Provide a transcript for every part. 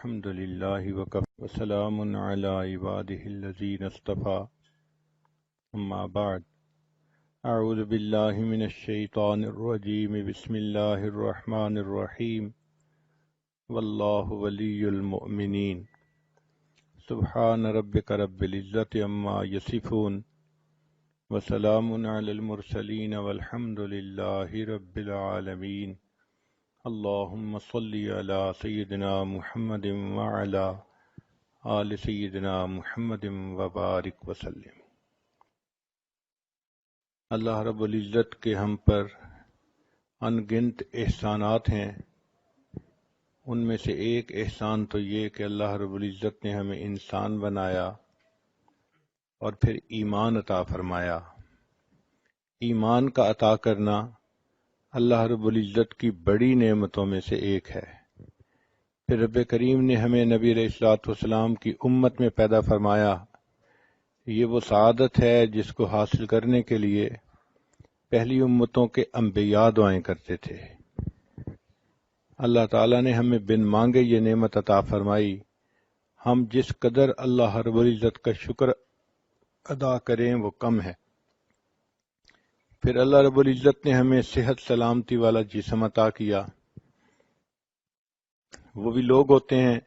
الحمد لله وكفى وسلام على عباده الذين اصطفى أما بعد أعوذ بالله من الشيطان الرجيم بسم الله الرحمن الرحيم والله ولي المؤمنين سبحان ربك رب العزة عما يصفون وسلام على المرسلين والحمد لله رب العالمين اللهم صل على سيدنا محمد وعلى آل سيدنا محمد وبارک وسلم۔ اللہ رب العزت کے ہم پر ان گنت احسانات ہیں، ان میں سے ایک احسان تو یہ کہ اللہ رب العزت نے ہمیں انسان بنایا اور پھر ایمان عطا فرمایا۔ ایمان کا عطا کرنا اللہ رب العزت کی بڑی نعمتوں میں سے ایک ہے۔ پھر رب کریم نے ہمیں نبی علیہ الصلوۃ والسلام کی امت میں پیدا فرمایا۔ یہ وہ سعادت ہے جس کو حاصل کرنے کے لیے پہلی امتوں کے انبیاء دعائیں کرتے تھے۔ اللہ تعالیٰ نے ہمیں بن مانگے یہ نعمت عطا فرمائی۔ ہم جس قدر اللہ رب العزت کا شکر ادا کریں وہ کم ہے۔ پھر اللہ رب العزت نے ہمیں صحت سلامتی والا جسم عطا کیا۔ وہ بھی لوگ ہوتے ہیں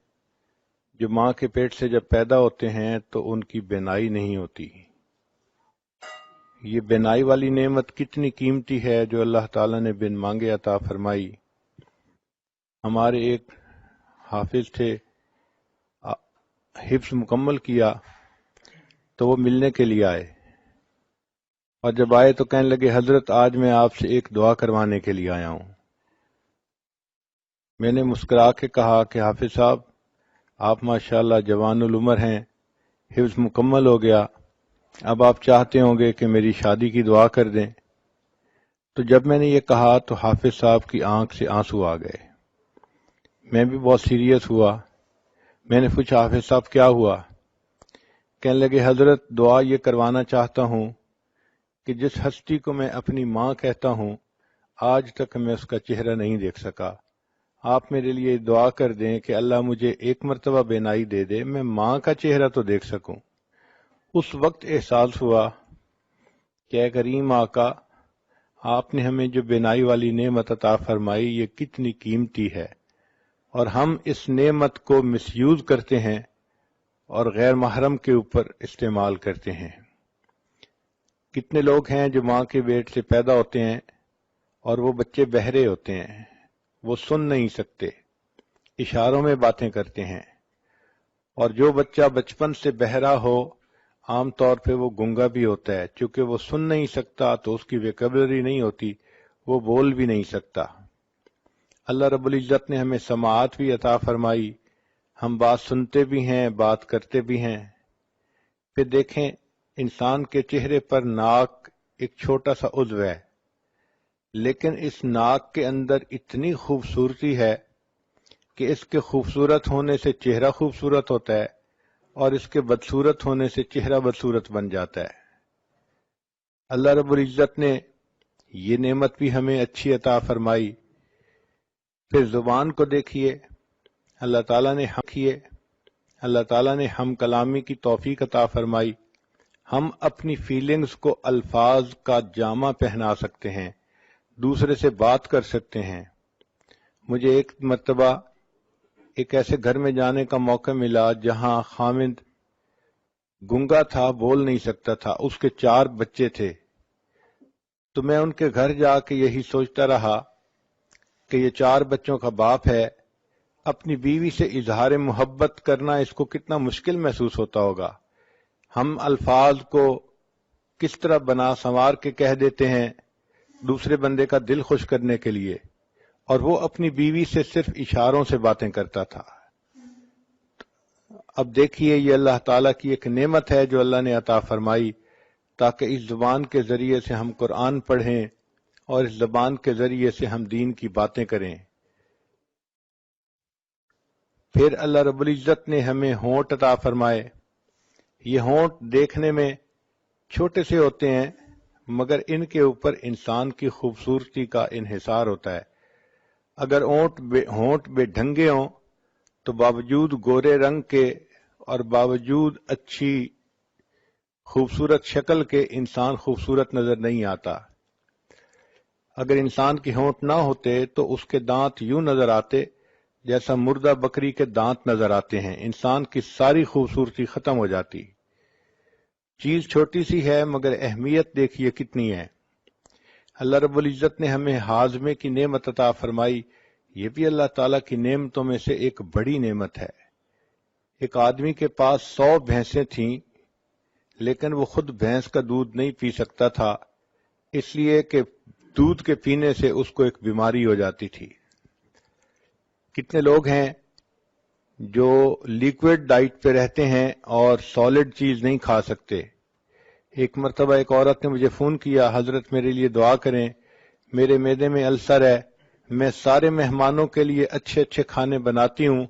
جو ماں کے پیٹ سے جب پیدا ہوتے ہیں تو ان کی بینائی نہیں ہوتی۔ یہ بینائی والی نعمت کتنی قیمتی ہے جو اللہ تعالیٰ نے بن مانگے عطا فرمائی۔ ہمارے ایک حافظ تھے، حفظ مکمل کیا تو وہ ملنے کے لیے آئے، اور جب آئے تو کہنے لگے حضرت آج میں آپ سے ایک دعا کروانے کے لیے آیا ہوں۔ میں نے مسکرا کے کہا کہ حافظ صاحب آپ ماشاءاللہ جوان العمر ہیں، حفظ مکمل ہو گیا، اب آپ چاہتے ہوں گے کہ میری شادی کی دعا کر دیں۔ تو جب میں نے یہ کہا تو حافظ صاحب کی آنکھ سے آنسو آ گئے۔ میں بھی بہت سیریس ہوا۔ میں نے پوچھا حافظ صاحب کیا ہوا؟ کہنے لگے حضرت دعا یہ کروانا چاہتا ہوں کہ جس ہستی کو میں اپنی ماں کہتا ہوں آج تک میں اس کا چہرہ نہیں دیکھ سکا، آپ میرے لیے دعا کر دیں کہ اللہ مجھے ایک مرتبہ بینائی دے دے، میں ماں کا چہرہ تو دیکھ سکوں۔ اس وقت احساس ہوا کہ اے کریم آقا، آپ نے ہمیں جو بینائی والی نعمت عطا فرمائی یہ کتنی قیمتی ہے، اور ہم اس نعمت کو مس یوز کرتے ہیں اور غیر محرم کے اوپر استعمال کرتے ہیں۔ کتنے لوگ ہیں جو ماں کے پیٹ سے پیدا ہوتے ہیں اور وہ بچے بہرے ہوتے ہیں، وہ سن نہیں سکتے، اشاروں میں باتیں کرتے ہیں، اور جو بچہ بچپن سے بہرا ہو عام طور پہ وہ گنگا بھی ہوتا ہے، چونکہ وہ سن نہیں سکتا تو اس کی ویکیبلری نہیں ہوتی، وہ بول بھی نہیں سکتا۔ اللہ رب العزت نے ہمیں سماعت بھی عطا فرمائی، ہم بات سنتے بھی ہیں، بات کرتے بھی ہیں۔ پھر دیکھیں انسان کے چہرے پر ناک ایک چھوٹا سا عضو ہے، لیکن اس ناک کے اندر اتنی خوبصورتی ہے کہ اس کے خوبصورت ہونے سے چہرہ خوبصورت ہوتا ہے اور اس کے بدصورت ہونے سے چہرہ بدصورت بن جاتا ہے۔ اللہ رب العزت نے یہ نعمت بھی ہمیں اچھی عطا فرمائی۔ پھر زبان کو دیکھیے، اللہ تعالیٰ نے ہم کلامی کی توفیق عطا فرمائی۔ ہم اپنی فیلنگز کو الفاظ کا جامہ پہنا سکتے ہیں، دوسرے سے بات کر سکتے ہیں۔ مجھے ایک مرتبہ ایک ایسے گھر میں جانے کا موقع ملا جہاں خامد گنگا تھا، بول نہیں سکتا تھا، اس کے 4 بچے تھے۔ تو میں ان کے گھر جا کے یہی سوچتا رہا کہ یہ 4 بچوں کا باپ ہے، اپنی بیوی سے اظہار محبت کرنا اس کو کتنا مشکل محسوس ہوتا ہوگا۔ ہم الفاظ کو کس طرح بنا سنوار کے کہہ دیتے ہیں دوسرے بندے کا دل خوش کرنے کے لیے، اور وہ اپنی بیوی سے صرف اشاروں سے باتیں کرتا تھا۔ اب دیکھیے یہ اللہ تعالیٰ کی ایک نعمت ہے جو اللہ نے عطا فرمائی تاکہ اس زبان کے ذریعے سے ہم قرآن پڑھیں اور اس زبان کے ذریعے سے ہم دین کی باتیں کریں۔ پھر اللہ رب العزت نے ہمیں ہونٹ عطا فرمائے۔ یہ ہونٹ دیکھنے میں چھوٹے سے ہوتے ہیں مگر ان کے اوپر انسان کی خوبصورتی کا انحصار ہوتا ہے۔ اگر ہونٹ بے ڈھنگے ہوں تو باوجود گورے رنگ کے اور باوجود اچھی خوبصورت شکل کے انسان خوبصورت نظر نہیں آتا۔ اگر انسان کے ہونٹ نہ ہوتے تو اس کے دانت یوں نظر آتے جیسا مردہ بکری کے دانت نظر آتے ہیں، انسان کی ساری خوبصورتی ختم ہو جاتی۔ چیز چھوٹی سی ہے مگر اہمیت دیکھیے کتنی ہے۔ اللہ رب العزت نے ہمیں ہاضمے کی نعمت عطا فرمائی، یہ بھی اللہ تعالیٰ کی نعمتوں میں سے ایک بڑی نعمت ہے۔ ایک آدمی کے پاس 100 بھینسیں تھیں لیکن وہ خود بھینس کا دودھ نہیں پی سکتا تھا، اس لیے کہ دودھ کے پینے سے اس کو ایک بیماری ہو جاتی تھی۔ کتنے لوگ ہیں جو لیکوڈ ڈائٹ پہ رہتے ہیں اور سالڈ چیز نہیں کھا سکتے۔ ایک مرتبہ ایک عورت نے مجھے فون کیا، حضرت میرے لیے دعا کریں، میرے معدے میں السر ہے، میں سارے مہمانوں کے لیے اچھے اچھے کھانے بناتی ہوں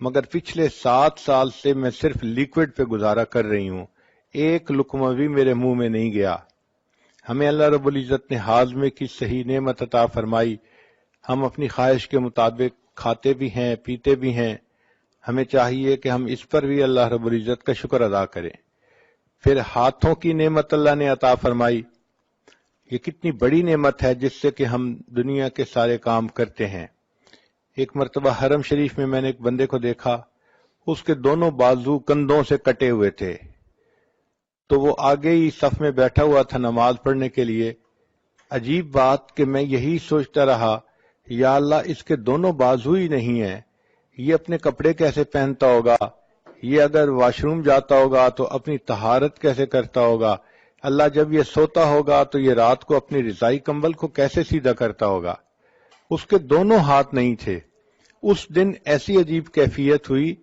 مگر پچھلے 7 سال سے میں صرف لیکوڈ پہ گزارا کر رہی ہوں، ایک لقمہ بھی میرے منہ میں نہیں گیا۔ ہمیں اللہ رب العزت نے ہاضمے کی صحیح نعمت عطا فرمائی، ہم اپنی خواہش کے مطابق کھاتے بھی ہیں پیتے بھی ہیں، ہمیں چاہیے کہ ہم اس پر بھی اللہ رب العزت کا شکر ادا کریں۔ پھر ہاتھوں کی نعمت اللہ نے عطا فرمائی، یہ کتنی بڑی نعمت ہے جس سے کہ ہم دنیا کے سارے کام کرتے ہیں۔ ایک مرتبہ حرم شریف میں نے ایک بندے کو دیکھا، اس کے دونوں بازو کندھوں سے کٹے ہوئے تھے، تو وہ آگے ہی صف میں بیٹھا ہوا تھا نماز پڑھنے کے لیے۔ عجیب بات کہ میں یہی سوچتا رہا، یا اللہ اس کے دونوں بازو ہی نہیں ہیں، یہ اپنے کپڑے کیسے پہنتا ہوگا، یہ اگر واش روم جاتا ہوگا تو اپنی طہارت کیسے کرتا ہوگا، اللہ جب یہ سوتا ہوگا تو یہ رات کو اپنی رضائی کمبل کو کیسے سیدھا کرتا ہوگا۔ اس کے دونوں ہاتھ نہیں تھے۔ اس دن ایسی عجیب کیفیت ہوئی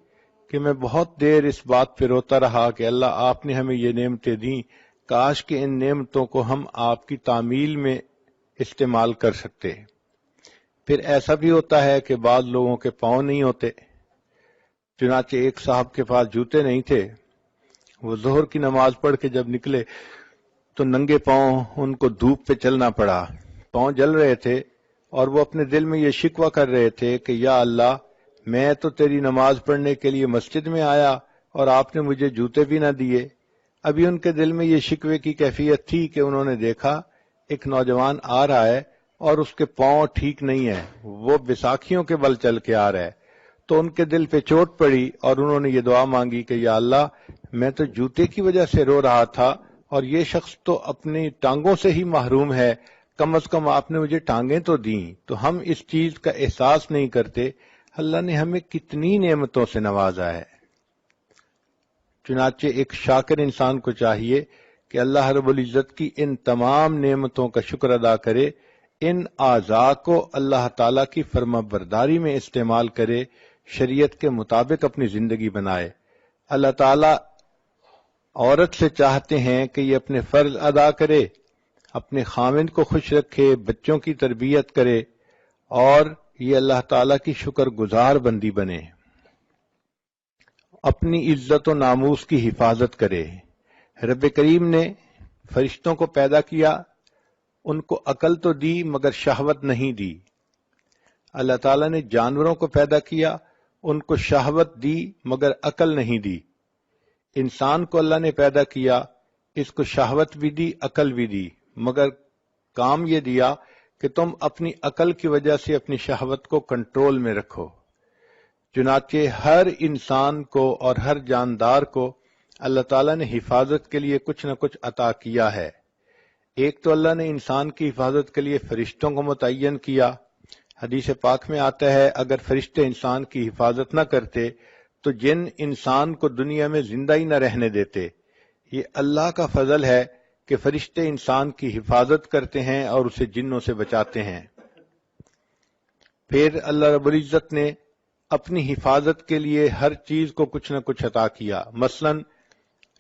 کہ میں بہت دیر اس بات پہ روتا رہا کہ اللہ آپ نے ہمیں یہ نعمتیں دیں، کاش کہ ان نعمتوں کو ہم آپ کی تعمیل میں استعمال کر سکتے۔ پھر ایسا بھی ہوتا ہے کہ بعض لوگوں کے پاؤں نہیں ہوتے، چنانچہ ایک صاحب کے پاس جوتے نہیں تھے، وہ ظہر کی نماز پڑھ کے جب نکلے تو ننگے پاؤں ان کو دھوپ پہ چلنا پڑا، پاؤں جل رہے تھے اور وہ اپنے دل میں یہ شکوہ کر رہے تھے کہ یا اللہ میں تو تیری نماز پڑھنے کے لیے مسجد میں آیا اور آپ نے مجھے جوتے بھی نہ دیے۔ ابھی ان کے دل میں یہ شکوے کی کیفیت تھی کہ انہوں نے دیکھا ایک نوجوان آ رہا ہے اور اس کے پاؤں ٹھیک نہیں ہیں، وہ بیساکھیوں کے بل چل کے آ رہا ہے، تو ان کے دل پہ چوٹ پڑی اور انہوں نے یہ دعا مانگی کہ یا اللہ میں تو جوتے کی وجہ سے رو رہا تھا اور یہ شخص تو اپنی ٹانگوں سے ہی محروم ہے، کم از کم آپ نے مجھے ٹانگیں تو دیں۔ تو ہم اس چیز کا احساس نہیں کرتے اللہ نے ہمیں کتنی نعمتوں سے نوازا ہے۔ چنانچہ ایک شاکر انسان کو چاہیے کہ اللہ رب العزت کی ان تمام نعمتوں کا شکر ادا کرے، ان اعضاء کو اللہ تعالیٰ کی فرما برداری میں استعمال کرے، شریعت کے مطابق اپنی زندگی بنائے۔ اللہ تعالیٰ عورت سے چاہتے ہیں کہ یہ اپنے فرض ادا کرے، اپنے خاوند کو خوش رکھے، بچوں کی تربیت کرے اور یہ اللہ تعالیٰ کی شکر گزار بندی بنے، اپنی عزت و ناموس کی حفاظت کرے۔ رب کریم نے فرشتوں کو پیدا کیا، ان کو عقل تو دی مگر شہوت نہیں دی۔ اللہ تعالیٰ نے جانوروں کو پیدا کیا، ان کو شہوت دی مگر عقل نہیں دی۔ انسان کو اللہ نے پیدا کیا، اس کو شہوت بھی دی عقل بھی دی، مگر کام یہ دیا کہ تم اپنی عقل کی وجہ سے اپنی شہوت کو کنٹرول میں رکھو۔ چنانچہ ہر انسان کو اور ہر جاندار کو اللہ تعالیٰ نے حفاظت کے لیے کچھ نہ کچھ عطا کیا ہے۔ ایک تو اللہ نے انسان کی حفاظت کے لیے فرشتوں کو متعین کیا۔ حدیث پاک میں آتا ہے اگر فرشتے انسان کی حفاظت نہ کرتے تو جن انسان کو دنیا میں زندہ ہی نہ رہنے دیتے۔ یہ اللہ کا فضل ہے کہ فرشتے انسان کی حفاظت کرتے ہیں اور اسے جنوں سے بچاتے ہیں۔ پھر اللہ رب العزت نے اپنی حفاظت کے لیے ہر چیز کو کچھ نہ کچھ عطا کیا۔ مثلا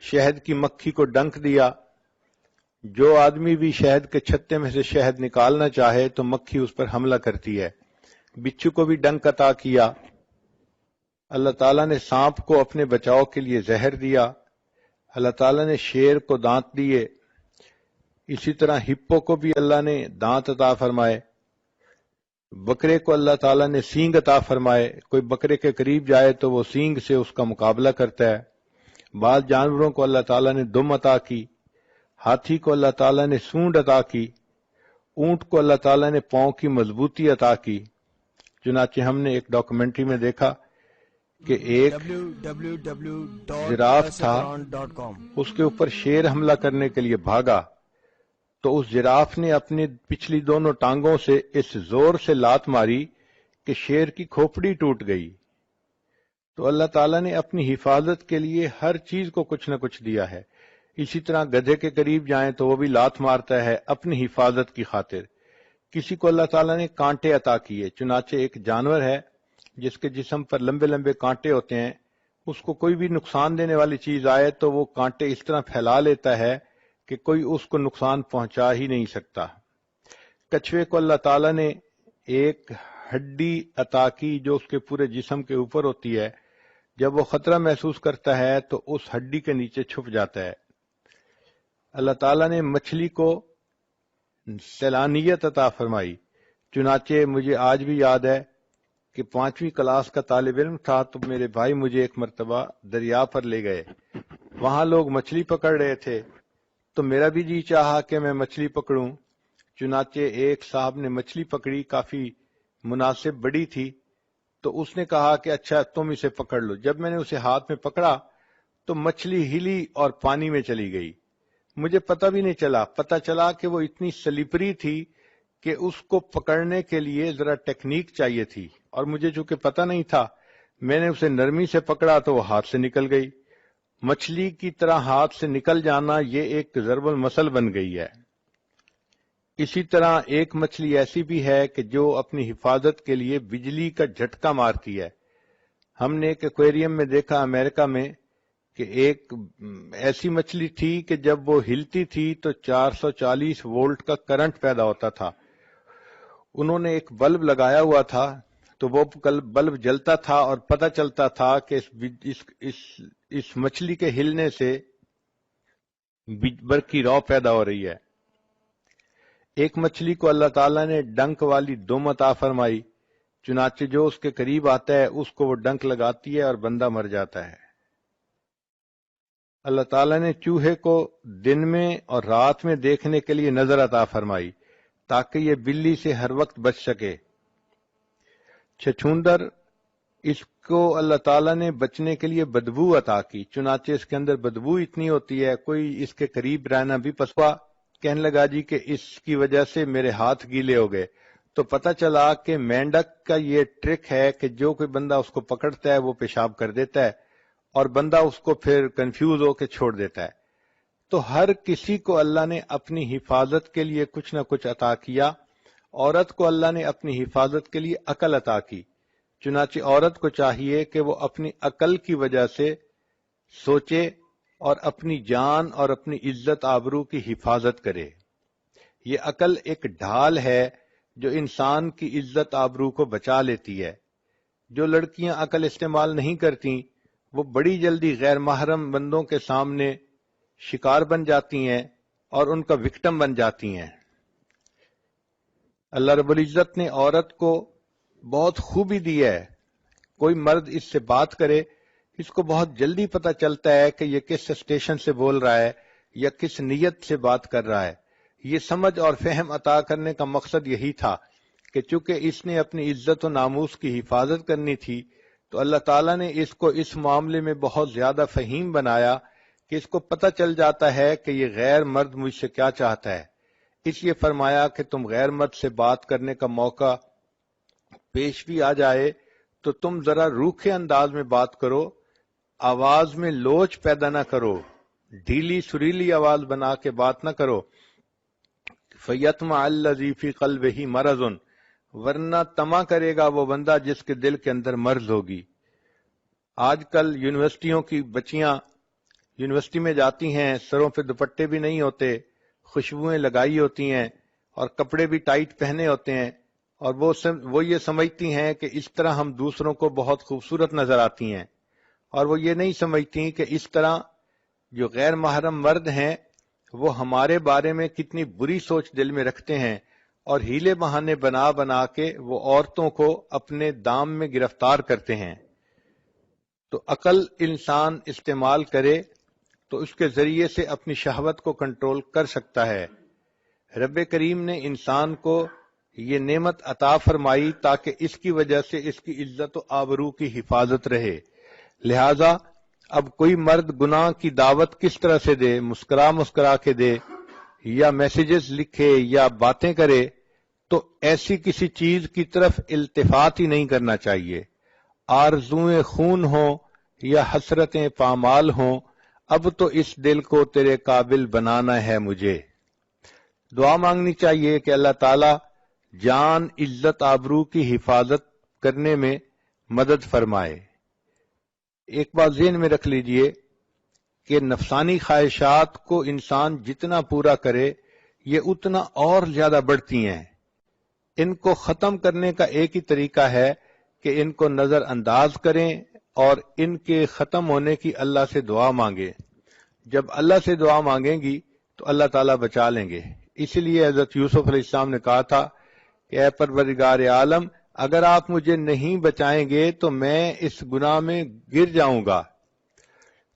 شہد کی مکھی کو ڈنک دیا، جو آدمی بھی شہد کے چھتے میں سے شہد نکالنا چاہے تو مکھی اس پر حملہ کرتی ہے۔ بچھو کو بھی ڈنک عطا کیا۔ اللہ تعالیٰ نے سانپ کو اپنے بچاؤ کے لیے زہر دیا۔ اللہ تعالیٰ نے شیر کو دانت دیے، اسی طرح ہپو کو بھی اللہ نے دانت عطا فرمائے۔ بکرے کو اللہ تعالیٰ نے سینگ عطا فرمائے، کوئی بکرے کے قریب جائے تو وہ سینگ سے اس کا مقابلہ کرتا ہے۔ بعض جانوروں کو اللہ تعالیٰ نے دم عطا کی، ہاتھی کو اللہ تعالیٰ نے سونڈ عطا کی، اونٹ کو اللہ تعالیٰ نے پاؤں کی مضبوطی عطا کی۔ چنانچہ ہم نے ایک ڈاکومنٹری میں دیکھا کہ ایک جراف تھا، اس کے اوپر شیر حملہ کرنے کے لیے بھاگا تو اس جراف نے اپنی پچھلی دونوں ٹانگوں سے اس زور سے لات ماری کہ شیر کی کھوپڑی ٹوٹ گئی۔ تو اللہ تعالیٰ نے اپنی حفاظت کے لیے ہر چیز کو کچھ نہ کچھ دیا ہے۔ اسی طرح گدھے کے قریب جائیں تو وہ بھی لات مارتا ہے اپنی حفاظت کی خاطر۔ کسی کو اللہ تعالیٰ نے کانٹے عطا کیے، چنانچہ ایک جانور ہے جس کے جسم پر لمبے لمبے کانٹے ہوتے ہیں، اس کو کوئی بھی نقصان دینے والی چیز آئے تو وہ کانٹے اس طرح پھیلا لیتا ہے کہ کوئی اس کو نقصان پہنچا ہی نہیں سکتا۔ کچھوے کو اللہ تعالیٰ نے ایک ہڈی عطا کی جو اس کے پورے جسم کے اوپر ہوتی ہے، جب وہ خطرہ محسوس کرتا ہے تو اس ہڈی کے نیچے چھپ جاتا ہے۔ اللہ تعالیٰ نے مچھلی کو سیلانیت عطا فرمائی، چنانچہ مجھے آج بھی یاد ہے کہ 5ویں کلاس کا طالب علم تھا تو میرے بھائی مجھے ایک مرتبہ دریا پر لے گئے، وہاں لوگ مچھلی پکڑ رہے تھے تو میرا بھی جی چاہا کہ میں مچھلی پکڑوں۔ چنانچہ ایک صاحب نے مچھلی پکڑی، کافی مناسب بڑی تھی، تو اس نے کہا کہ اچھا تم اسے پکڑ لو۔ جب میں نے اسے ہاتھ میں پکڑا تو مچھلی ہلی اور پانی میں چلی گئی، مجھے پتہ بھی نہیں چلا۔ پتہ چلا کہ وہ اتنی سلپری تھی کہ اس کو پکڑنے کے لیے ذرا ٹیکنیک چاہیے تھی، اور مجھے چونکہ پتہ نہیں تھا میں نے اسے نرمی سے پکڑا تو وہ ہاتھ سے نکل گئی۔ مچھلی کی طرح ہاتھ سے نکل جانا یہ ایک ضرب المثل بن گئی ہے۔ اسی طرح ایک مچھلی ایسی بھی ہے کہ جو اپنی حفاظت کے لیے بجلی کا جھٹکا مارتی ہے۔ ہم نے ایک ایکویریم میں دیکھا امریکہ میں کہ ایک ایسی مچھلی تھی کہ جب وہ ہلتی تھی تو 440 وولٹ کا کرنٹ پیدا ہوتا تھا۔ انہوں نے ایک بلب لگایا ہوا تھا تو وہ بلب جلتا تھا اور پتہ چلتا تھا کہ اس مچھلی کے ہلنے سے برقی رو پیدا ہو رہی ہے۔ ایک مچھلی کو اللہ تعالیٰ نے ڈنک والی دم عطا فرمائی، چنانچہ جو اس کے قریب آتا ہے اس کو وہ ڈنک لگاتی ہے اور بندہ مر جاتا ہے۔ اللہ تعالیٰ نے چوہے کو دن میں اور رات میں دیکھنے کے لیے نظر عطا فرمائی تاکہ یہ بلی سے ہر وقت بچ سکے۔ چھچھوندر، اس کو اللہ تعالیٰ نے بچنے کے لیے بدبو عطا کی، چنانچہ اس کے اندر بدبو اتنی ہوتی ہے کوئی اس کے قریب رہنا بھی پسوا۔ کہنے لگا جی کہ اس کی وجہ سے میرے ہاتھ گیلے ہو گئے، تو پتہ چلا کہ مینڈک کا یہ ٹرک ہے کہ جو کوئی بندہ اس کو پکڑتا ہے وہ پیشاب کر دیتا ہے اور بندہ اس کو پھر کنفیوز ہو کے چھوڑ دیتا ہے۔ تو ہر کسی کو اللہ نے اپنی حفاظت کے لیے کچھ نہ کچھ عطا کیا۔ عورت کو اللہ نے اپنی حفاظت کے لیے عقل عطا کی، چنانچہ عورت کو چاہیے کہ وہ اپنی عقل کی وجہ سے سوچے اور اپنی جان اور اپنی عزت آبرو کی حفاظت کرے۔ یہ عقل ایک ڈھال ہے جو انسان کی عزت آبرو کو بچا لیتی ہے۔ جو لڑکیاں عقل استعمال نہیں کرتی وہ بڑی جلدی غیر محرم بندوں کے سامنے شکار بن جاتی ہیں اور ان کا وکٹم بن جاتی ہیں۔ اللہ رب العزت نے عورت کو بہت خوبی دی ہے، کوئی مرد اس سے بات کرے اس کو بہت جلدی پتہ چلتا ہے کہ یہ کس اسٹیشن سے بول رہا ہے یا کس نیت سے بات کر رہا ہے۔ یہ سمجھ اور فہم عطا کرنے کا مقصد یہی تھا کہ چونکہ اس نے اپنی عزت و ناموس کی حفاظت کرنی تھی تو اللہ تعالیٰ نے اس کو اس معاملے میں بہت زیادہ فہیم بنایا کہ اس کو پتہ چل جاتا ہے کہ یہ غیر مرد مجھ سے کیا چاہتا ہے۔ اس لیے فرمایا کہ تم غیر مرد سے بات کرنے کا موقع پیش بھی آ جائے تو تم ذرا روکھے انداز میں بات کرو، آواز میں لوچ پیدا نہ کرو، ڈھیلی سریلی آواز بنا کے بات نہ کرو۔ فَيَطْمَعَ الَّذِي فِي قَلْبِهِ مَرَضٌ، ورنہ طمع کرے گا وہ بندہ جس کے دل کے اندر مرض ہوگی۔ آج کل یونیورسٹیوں کی بچیاں یونیورسٹی میں جاتی ہیں، سروں پہ دوپٹے بھی نہیں ہوتے، خوشبوئیں لگائی ہوتی ہیں اور کپڑے بھی ٹائٹ پہنے ہوتے ہیں، اور وہ یہ سمجھتی ہیں کہ اس طرح ہم دوسروں کو بہت خوبصورت نظر آتی ہیں، اور وہ یہ نہیں سمجھتی کہ اس طرح جو غیر محرم مرد ہیں وہ ہمارے بارے میں کتنی بری سوچ دل میں رکھتے ہیں، اور ہیلے بہانے بنا بنا کے وہ عورتوں کو اپنے دام میں گرفتار کرتے ہیں۔ تو عقل انسان استعمال کرے تو اس کے ذریعے سے اپنی شہوت کو کنٹرول کر سکتا ہے۔ رب کریم نے انسان کو یہ نعمت عطا فرمائی تاکہ اس کی وجہ سے اس کی عزت و آبرو کی حفاظت رہے۔ لہذا اب کوئی مرد گناہ کی دعوت کس طرح سے دے، مسکرا مسکرا کے دے یا میسیجز لکھے یا باتیں کرے، تو ایسی کسی چیز کی طرف التفات ہی نہیں کرنا چاہیے۔ آرزوئیں خون ہوں یا حسرتیں پامال ہوں، اب تو اس دل کو تیرے قابل بنانا ہے مجھے۔ دعا مانگنی چاہیے کہ اللہ تعالی جان عزت آبرو کی حفاظت کرنے میں مدد فرمائے۔ ایک بات ذہن میں رکھ لیجئے کہ نفسانی خواہشات کو انسان جتنا پورا کرے یہ اتنا اور زیادہ بڑھتی ہیں۔ ان کو ختم کرنے کا ایک ہی طریقہ ہے کہ ان کو نظر انداز کریں اور ان کے ختم ہونے کی اللہ سے دعا مانگیں۔ جب اللہ سے دعا مانگیں گی تو اللہ تعالیٰ بچا لیں گے۔ اسی لیے حضرت یوسف علیہ السلام نے کہا تھا کہ اے پروردگار عالم، اگر آپ مجھے نہیں بچائیں گے تو میں اس گناہ میں گر جاؤں گا۔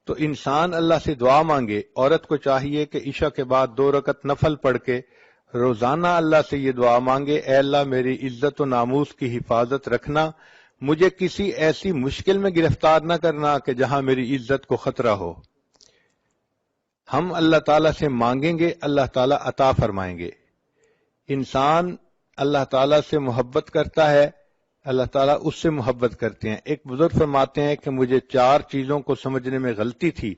تو انسان اللہ سے دعا مانگے۔ عورت کو چاہیے کہ عشاء کے بعد 2 رکعت نفل پڑھ کے روزانہ اللہ سے یہ دعا مانگے، اے اللہ میری عزت و ناموس کی حفاظت رکھنا، مجھے کسی ایسی مشکل میں گرفتار نہ کرنا کہ جہاں میری عزت کو خطرہ ہو۔ ہم اللہ تعالیٰ سے مانگیں گے، اللہ تعالیٰ عطا فرمائیں گے۔ انسان اللہ تعالیٰ سے محبت کرتا ہے، اللہ تعالیٰ اس سے محبت کرتے ہیں۔ ایک بزرگ فرماتے ہیں کہ مجھے 4 چیزوں کو سمجھنے میں غلطی تھی،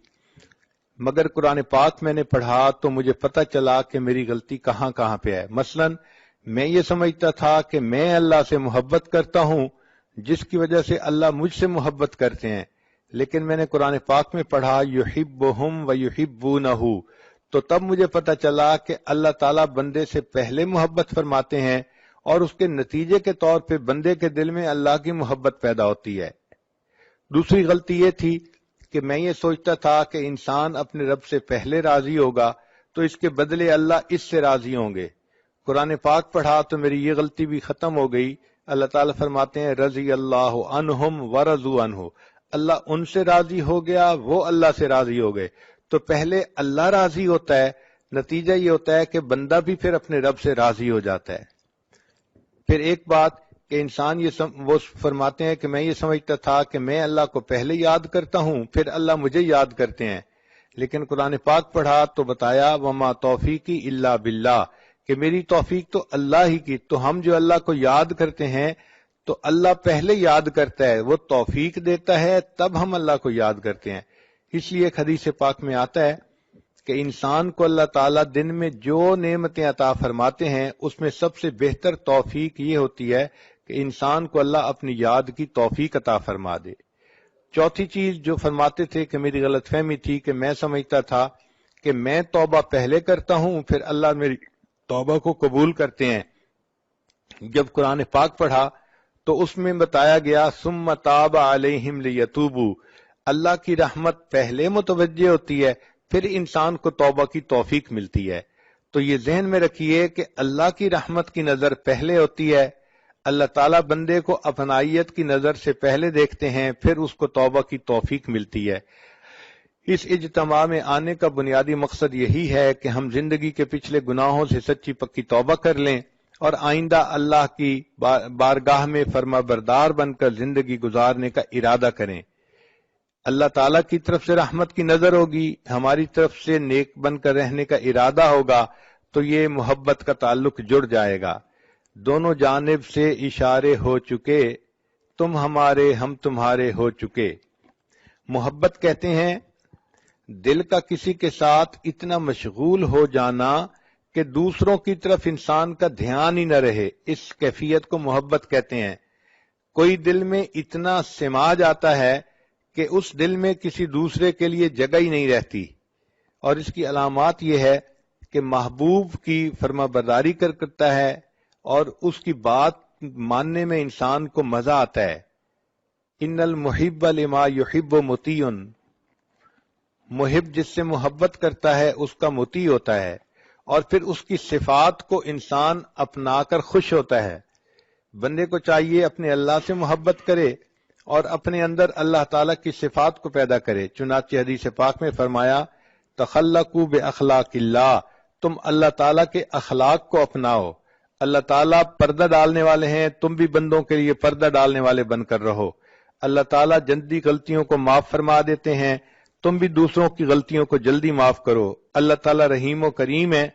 مگر قرآن پاک میں نے پڑھا تو مجھے پتہ چلا کہ میری غلطی کہاں کہاں پہ ہے۔ مثلا میں یہ سمجھتا تھا کہ میں اللہ سے محبت کرتا ہوں جس کی وجہ سے اللہ مجھ سے محبت کرتے ہیں، لیکن میں نے قرآن پاک میں پڑھا یحبہم ویحبونہ، تو تب مجھے پتہ چلا کہ اللہ تعالیٰ بندے سے پہلے محبت فرماتے ہیں اور اس کے نتیجے کے طور پہ بندے کے دل میں اللہ کی محبت پیدا ہوتی ہے۔ دوسری غلطی یہ تھی کہ میں یہ سوچتا تھا کہ انسان اپنے رب سے پہلے راضی ہوگا تو اس کے بدلے اللہ اس سے راضی ہوں گے۔ قرآن پاک پڑھا تو میری یہ غلطی بھی ختم ہو گئی۔ اللہ تعالیٰ فرماتے ہیں رضی اللہ عنہم ورضوا عنہ، اللہ ان سے راضی ہو گیا، وہ اللہ سے راضی ہو گئے۔ تو پہلے اللہ راضی ہوتا ہے، نتیجہ یہ ہوتا ہے کہ بندہ بھی پھر اپنے رب سے راضی ہو جاتا ہے۔ پھر ایک بات کہ انسان وہ فرماتے ہیں کہ میں یہ سمجھتا تھا کہ میں اللہ کو پہلے یاد کرتا ہوں پھر اللہ مجھے یاد کرتے ہیں، لیکن قرآن پاک پڑھا تو بتایا وما توفیقی الا باللہ، کہ میری توفیق تو اللہ ہی کی۔ تو ہم جو اللہ کو یاد کرتے ہیں تو اللہ پہلے یاد کرتا ہے، وہ توفیق دیتا ہے تب ہم اللہ کو یاد کرتے ہیں۔ اس لیے ایک حدیث پاک میں آتا ہے کہ انسان کو اللہ تعالیٰ دن میں جو نعمتیں عطا فرماتے ہیں اس میں سب سے بہتر توفیق یہ ہوتی ہے کہ انسان کو اللہ اپنی یاد کی توفیق عطا فرما دے۔ چوتھی چیز جو فرماتے تھے کہ میری غلط فہمی تھی کہ میں سمجھتا تھا کہ میں توبہ پہلے کرتا ہوں پھر اللہ میری توبہ کو قبول کرتے ہیں۔ جب قرآن پاک پڑھا تو اس میں بتایا گیا ثم تاب علیہم لیتوبوا، اللہ کی رحمت پہلے متوجہ ہوتی ہے پھر انسان کو توبہ کی توفیق ملتی ہے۔ تو یہ ذہن میں رکھیے کہ اللہ کی رحمت کی نظر پہلے ہوتی ہے، اللہ تعالیٰ بندے کو اپنائیت کی نظر سے پہلے دیکھتے ہیں پھر اس کو توبہ کی توفیق ملتی ہے۔ اس اجتماع میں آنے کا بنیادی مقصد یہی ہے کہ ہم زندگی کے پچھلے گناہوں سے سچی پکی توبہ کر لیں اور آئندہ اللہ کی بارگاہ میں فرما بردار بن کر زندگی گزارنے کا ارادہ کریں۔ اللہ تعالیٰ کی طرف سے رحمت کی نظر ہوگی، ہماری طرف سے نیک بن کر رہنے کا ارادہ ہوگا تو یہ محبت کا تعلق جڑ جائے گا۔ دونوں جانب سے اشارے ہو چکے، تم ہمارے ہم تمہارے ہو چکے۔ محبت کہتے ہیں دل کا کسی کے ساتھ اتنا مشغول ہو جانا کہ دوسروں کی طرف انسان کا دھیان ہی نہ رہے، اس کیفیت کو محبت کہتے ہیں۔ کوئی دل میں اتنا سما جاتا ہے کہ اس دل میں کسی دوسرے کے لیے جگہ ہی نہیں رہتی، اور اس کی علامات یہ ہے کہ محبوب کی فرما برداری کرتا ہے اور اس کی بات ماننے میں انسان کو مزہ آتا ہے۔ ان المحب لما یحب مطیع، محب جس سے محبت کرتا ہے اس کا مطیع ہوتا ہے، اور پھر اس کی صفات کو انسان اپنا کر خوش ہوتا ہے۔ بندے کو چاہیے اپنے اللہ سے محبت کرے اور اپنے اندر اللہ تعالیٰ کی صفات کو پیدا کرے۔ چنانچہ حدیث پاک میں فرمایا تخلقوا باخلاق اللہ، تم اللہ تعالیٰ کے اخلاق کو اپناؤ۔ اللہ تعالیٰ پردہ ڈالنے والے ہیں، تم بھی بندوں کے لیے پردہ ڈالنے والے بن کر رہو۔ اللہ تعالیٰ جلدی غلطیوں کو معاف فرما دیتے ہیں، تم بھی دوسروں کی غلطیوں کو جلدی معاف کرو۔ اللہ تعالیٰ رحیم و کریم ہے،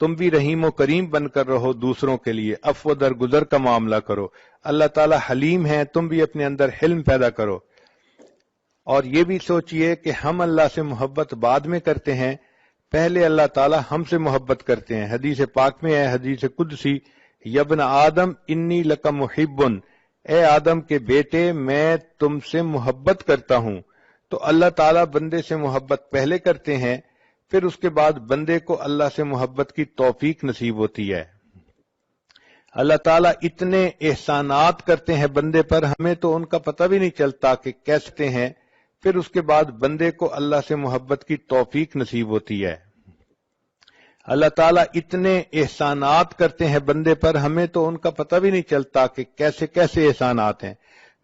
تم بھی رحیم و کریم بن کر رہو، دوسروں کے لیے عفو درگزر کا معاملہ کرو۔ اللہ تعالیٰ حلیم ہے، تم بھی اپنے اندر حلم پیدا کرو۔ اور یہ بھی سوچئے کہ ہم اللہ سے محبت بعد میں کرتے ہیں، پہلے اللہ تعالیٰ ہم سے محبت کرتے ہیں۔ حدیث پاک میں ہے، حدیث قدسی، یبن آدم انی لک محب، اے آدم کے بیٹے میں تم سے محبت کرتا ہوں۔ تو اللہ تعالیٰ بندے سے محبت پہلے کرتے ہیں، پھر اس کے بعد بندے کو اللہ سے محبت کی توفیق نصیب ہوتی ہے۔ اللہ تعالیٰ اتنے احسانات کرتے ہیں بندے پر، ہمیں تو ان کا پتہ بھی نہیں چلتا کہ کیسے ہیں، پھر اس کے بعد بندے کو اللہ سے محبت کی توفیق نصیب ہوتی ہے۔ اللہ تعالیٰ اتنے احسانات کرتے ہیں بندے پر، ہمیں تو ان کا پتہ بھی نہیں چلتا کہ کیسے کیسے احسانات ہیں۔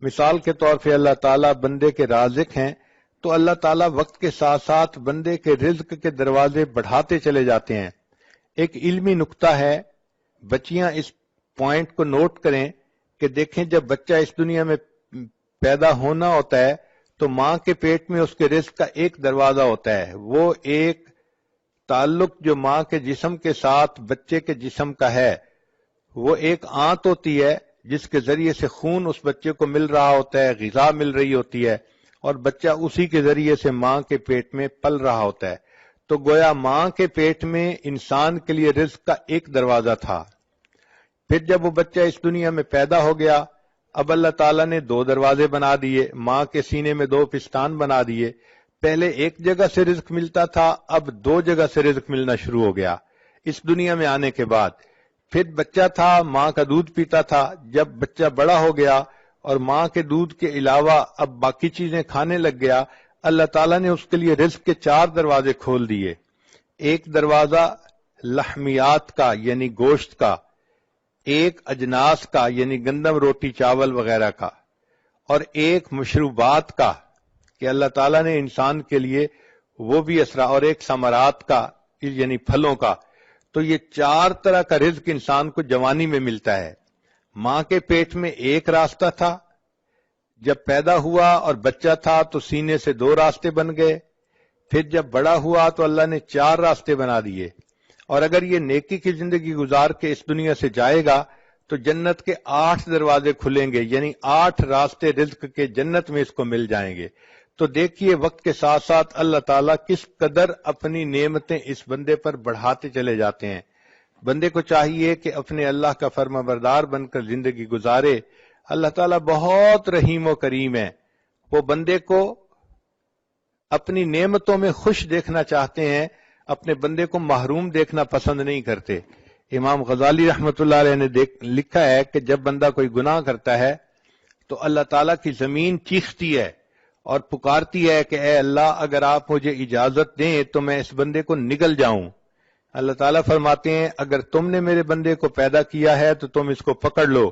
مثال کے طور پہ اللہ تعالیٰ بندے کے رازق ہیں، تو اللہ تعالیٰ وقت کے ساتھ ساتھ بندے کے رزق کے دروازے بڑھاتے چلے جاتے ہیں۔ ایک علمی نکتہ ہے، بچیاں اس پوائنٹ کو نوٹ کریں کہ دیکھیں جب بچہ اس دنیا میں پیدا ہونا ہوتا ہے تو ماں کے پیٹ میں اس کے رزق کا ایک دروازہ ہوتا ہے، وہ ایک تعلق جو ماں کے جسم کے ساتھ بچے کے جسم کا ہے، وہ ایک آنت ہوتی ہے جس کے ذریعے سے خون اس بچے کو مل رہا ہوتا ہے، غذا مل رہی ہوتی ہے، اور بچہ اسی کے ذریعے سے ماں کے پیٹ میں پل رہا ہوتا ہے۔ تو گویا ماں کے پیٹ میں انسان کے لیے رزق کا ایک دروازہ تھا، پھر جب وہ بچہ اس دنیا میں پیدا ہو گیا، اب اللہ تعالیٰ نے دو دروازے بنا دیے، ماں کے سینے میں دو پستان بنا دیے۔ پہلے ایک جگہ سے رزق ملتا تھا، اب دو جگہ سے رزق ملنا شروع ہو گیا اس دنیا میں آنے کے بعد۔ پھر بچہ تھا، ماں کا دودھ پیتا تھا، جب بچہ بڑا ہو گیا اور ماں کے دودھ کے علاوہ اب باقی چیزیں کھانے لگ گیا، اللہ تعالیٰ نے اس کے لیے رزق کے چار دروازے کھول دیے۔ ایک دروازہ لحمیات کا یعنی گوشت کا، ایک اجناس کا یعنی گندم روٹی چاول وغیرہ کا، اور ایک مشروبات کا کہ اللہ تعالیٰ نے انسان کے لیے وہ بھی اور ایک ثمرات کا یعنی پھلوں کا۔ تو یہ چار طرح کا رزق انسان کو جوانی میں ملتا ہے۔ ماں کے پیٹ میں ایک راستہ تھا، جب پیدا ہوا اور بچہ تھا تو سینے سے دو راستے بن گئے، پھر جب بڑا ہوا تو اللہ نے چار راستے بنا دیے۔ اور اگر یہ نیکی کی زندگی گزار کے اس دنیا سے جائے گا تو جنت کے 8 دروازے کھلیں گے، یعنی 8 راستے رزق کے جنت میں اس کو مل جائیں گے۔ تو دیکھیے وقت کے ساتھ ساتھ اللہ تعالیٰ کس قدر اپنی نعمتیں اس بندے پر بڑھاتے چلے جاتے ہیں۔ بندے کو چاہیے کہ اپنے اللہ کا فرما بردار بن کر زندگی گزارے۔ اللہ تعالیٰ بہت رحیم و کریم ہے، وہ بندے کو اپنی نعمتوں میں خوش دیکھنا چاہتے ہیں، اپنے بندے کو محروم دیکھنا پسند نہیں کرتے۔ امام غزالی رحمۃ اللہ علیہ نے لکھا ہے کہ جب بندہ کوئی گناہ کرتا ہے تو اللہ تعالیٰ کی زمین چیختی ہے اور پکارتی ہے کہ اے اللہ اگر آپ مجھے اجازت دیں تو میں اس بندے کو نگل جاؤں۔ اللہ تعالیٰ فرماتے ہیں اگر تم نے میرے بندے کو پیدا کیا ہے تو تم اس کو پکڑ لو،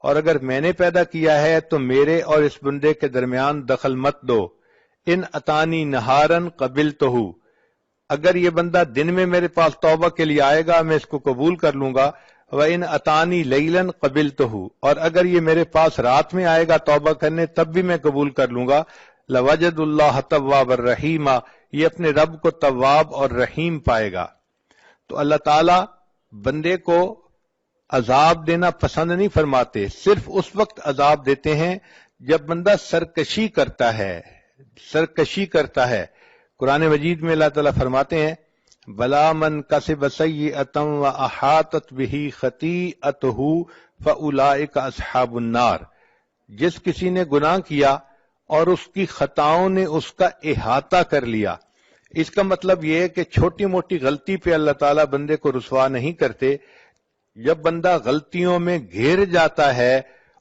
اور اگر میں نے پیدا کیا ہے تو میرے اور اس بندے کے درمیان دخل مت دو۔ ان اتانی نہارن قبلتہ، اگر یہ بندہ دن میں میرے پاس توبہ کے لیے آئے گا میں اس کو قبول کر لوں گا، وَإِنْ أَتَانِي لَيْلًا قَبِلْتُهُ، اور اگر یہ میرے پاس رات میں آئے گا توبہ کرنے تب بھی میں قبول کر لوں گا۔ لَوَجَدُ اللَّهَ تَوَّابًا رَحِيمًا، یہ اپنے رب کو تواب اور رحیم پائے گا۔ تو اللہ تعالیٰ بندے کو عذاب دینا پسند نہیں فرماتے، صرف اس وقت عذاب دیتے ہیں جب بندہ سرکشی کرتا ہے۔ قرآن مجید میں اللہ تعالیٰ فرماتے ہیں بلا من کسب سیئۃ واحاطت بہ خطیئتہ فاولئک اصحاب النار، جس کسی نے گناہ کیا اور اس کی خطاؤں نے اس کا احاطہ کر لیا۔ اس کا مطلب یہ ہے کہ چھوٹی موٹی غلطی پہ اللہ تعالیٰ بندے کو رسوا نہیں کرتے، جب بندہ غلطیوں میں گھیر جاتا ہے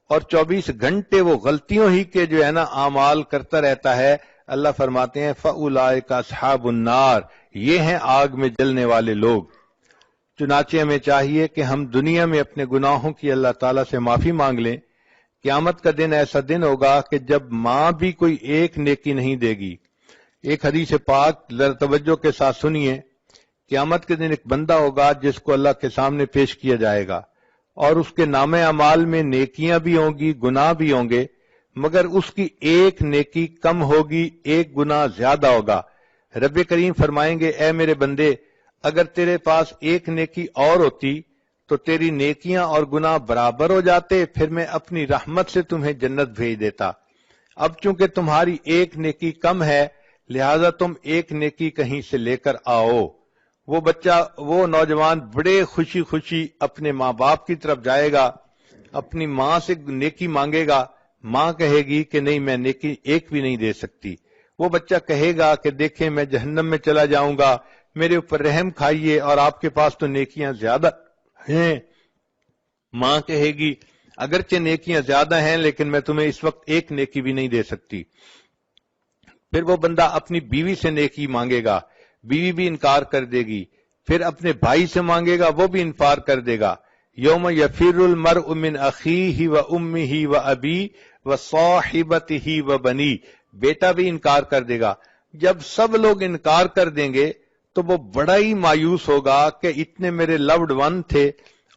اور 24 گھنٹے وہ غلطیوں ہی کے جو ہے نا اعمال کرتا رہتا ہے، اللہ فرماتے ہیں فَأُولَئِكَ أَصْحَابُ النَّارِ، یہ ہیں آگ میں جلنے والے لوگ۔ چنانچہ ہمیں چاہیے کہ ہم دنیا میں اپنے گناہوں کی اللہ تعالیٰ سے معافی مانگ لیں. قیامت کا دن ایسا دن ہوگا کہ جب ماں بھی کوئی ایک نیکی نہیں دے گی. ایک حدیث پاک ذرا توجہ کے ساتھ سنیے. قیامت کے دن ایک بندہ ہوگا جس کو اللہ کے سامنے پیش کیا جائے گا اور اس کے نام اعمال میں نیکیاں بھی ہوں گی، گناہ بھی ہوں گے، مگر اس کی ایک نیکی کم ہوگی، ایک گناہ زیادہ ہوگا. رب کریم فرمائیں گے اے میرے بندے، اگر تیرے پاس ایک نیکی اور ہوتی تو تیری نیکیاں اور گناہ برابر ہو جاتے، پھر میں اپنی رحمت سے تمہیں جنت بھیج دیتا. اب چونکہ تمہاری ایک نیکی کم ہے لہذا تم ایک نیکی کہیں سے لے کر آؤ. وہ نوجوان بڑے خوشی خوشی اپنے ماں باپ کی طرف جائے گا، اپنی ماں سے نیکی مانگے گا. ماں کہے گی کہ نہیں، میں نیکی ایک بھی نہیں دے سکتی. وہ بچہ کہے گا کہ دیکھیں میں جہنم میں چلا جاؤں گا، میرے اوپر رحم کھائیے، اور آپ کے پاس تو نیکیاں زیادہ ہیں. ماں کہے گی اگرچہ نیکیاں زیادہ ہیں لیکن میں تمہیں اس وقت ایک نیکی بھی نہیں دے سکتی. پھر وہ بندہ اپنی بیوی سے نیکی مانگے گا، بیوی بھی انکار کر دے گی. پھر اپنے بھائی سے مانگے گا، وہ بھی انکار کر دے گا. یوم یفر المرء من اخیہ و امہ و ابی و صاحبتہ و بنی، بیٹا بھی انکار کر دے گا. جب سب لوگ انکار کر دیں گے تو وہ بڑا ہی مایوس ہوگا کہ اتنے میرے لوڈ ون تھے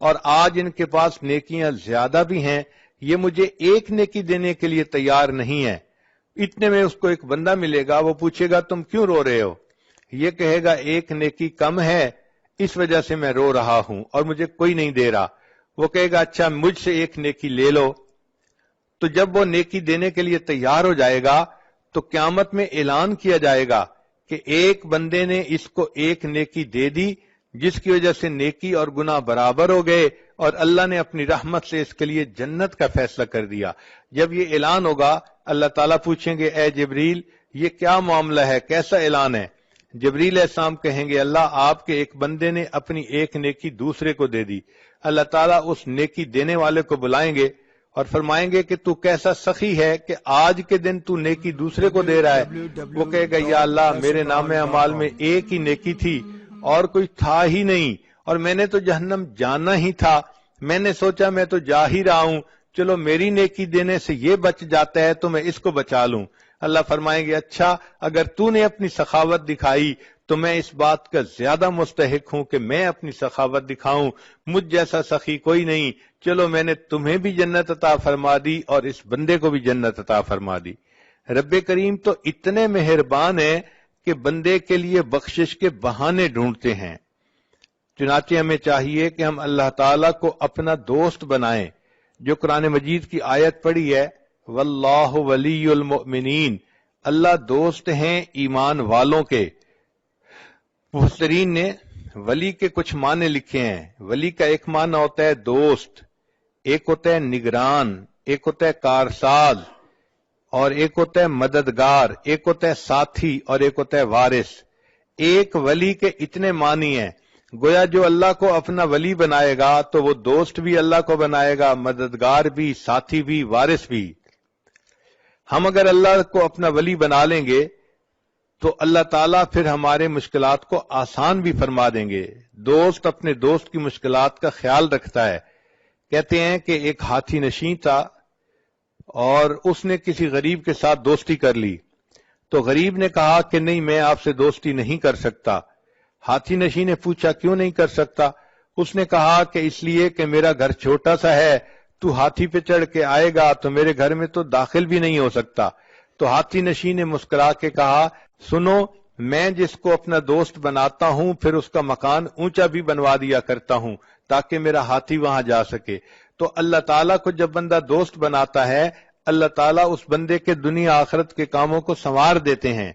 اور آج ان کے پاس نیکیاں زیادہ بھی ہیں، یہ مجھے ایک نیکی دینے کے لیے تیار نہیں ہے. اتنے میں اس کو ایک بندہ ملے گا، وہ پوچھے گا تم کیوں رو رہے ہو؟ یہ کہے گا ایک نیکی کم ہے اس وجہ سے میں رو رہا ہوں اور مجھے کوئی نہیں دے رہا. وہ کہے گا اچھا مجھ سے ایک نیکی لے لو. تو جب وہ نیکی دینے کے لیے تیار ہو جائے گا تو قیامت میں اعلان کیا جائے گا کہ ایک بندے نے اس کو ایک نیکی دے دی جس کی وجہ سے نیکی اور گناہ برابر ہو گئے اور اللہ نے اپنی رحمت سے اس کے لیے جنت کا فیصلہ کر دیا. جب یہ اعلان ہوگا اللہ تعالیٰ پوچھیں گے اے جبریل یہ کیا معاملہ ہے، کیسا اعلان ہے؟ جبریل علیہ السلام کہیں گے اللہ آپ کے ایک بندے نے اپنی ایک نیکی دوسرے کو دے دی. اللہ تعالیٰ اس نیکی دینے والے کو بلائیں گے اور فرمائیں گے کہ تو کیسا سخی ہے کہ آج کے دن تو نیکی دوسرے کو دے رہا ہے. وہ کہے گا یا اللہ میرے نام اعمال میں ایک ہی نیکی تھی اور کوئی تھا ہی نہیں، اور میں نے تو جہنم جانا ہی تھا، میں نے سوچا میں تو جا ہی رہا ہوں، چلو میری نیکی دینے سے یہ بچ جاتا ہے تو میں اس کو بچا لوں. اللہ فرمائیں گے اچھا اگر تو نے اپنی سخاوت دکھائی تو میں اس بات کا زیادہ مستحق ہوں کہ میں اپنی سخاوت دکھاؤں، مجھ جیسا سخی کوئی نہیں، چلو میں نے تمہیں بھی جنت عطا فرما دی اور اس بندے کو بھی جنت عطا فرما دی. رب کریم تو اتنے مہربان ہیں کہ بندے کے لیے بخشش کے بہانے ڈھونڈتے ہیں. چنانچہ ہمیں چاہیے کہ ہم اللہ تعالیٰ کو اپنا دوست بنائیں. جو قرآن مجید کی آیت پڑھی ہے واللہ ولی المؤمنین، اللہ دوست ہیں ایمان والوں کے. مفسرین نے ولی کے کچھ معنی لکھے ہیں. ولی کا ایک معنی ہوتا ہے دوست، ایک ہوتا ہے نگران، ایک ہوتا ہے کارساز، اور ایک ہوتا ہے مددگار، ایک ہوتا ہے ساتھی اور ایک ہوتا ہے وارث. ایک ولی کے اتنے معنی ہیں. گویا جو اللہ کو اپنا ولی بنائے گا تو وہ دوست بھی اللہ کو بنائے گا، مددگار بھی، ساتھی بھی، وارث بھی. ہم اگر اللہ کو اپنا ولی بنا لیں گے تو اللہ تعالیٰ پھر ہمارے مشکلات کو آسان بھی فرما دیں گے. دوست اپنے دوست کی مشکلات کا خیال رکھتا ہے. کہتے ہیں کہ ایک ہاتھی نشین تھا اور اس نے کسی غریب کے ساتھ دوستی کر لی تو غریب نے کہا کہ نہیں میں آپ سے دوستی نہیں کر سکتا. ہاتھی نشین نے پوچھا کیوں نہیں کر سکتا؟ اس نے کہا کہ اس لیے کہ میرا گھر چھوٹا سا ہے، تو ہاتھی پہ چڑھ کے آئے گا تو میرے گھر میں تو داخل بھی نہیں ہو سکتا. تو ہاتھی نشین نے مسکرا کے کہا سنو میں جس کو اپنا دوست بناتا ہوں پھر اس کا مکان اونچا بھی بنوا دیا کرتا ہوں تاکہ میرا ہاتھی وہاں جا سکے. تو اللہ تعالیٰ کو جب بندہ دوست بناتا ہے اللہ تعالیٰ اس بندے کے دنیا آخرت کے کاموں کو سنوار دیتے ہیں.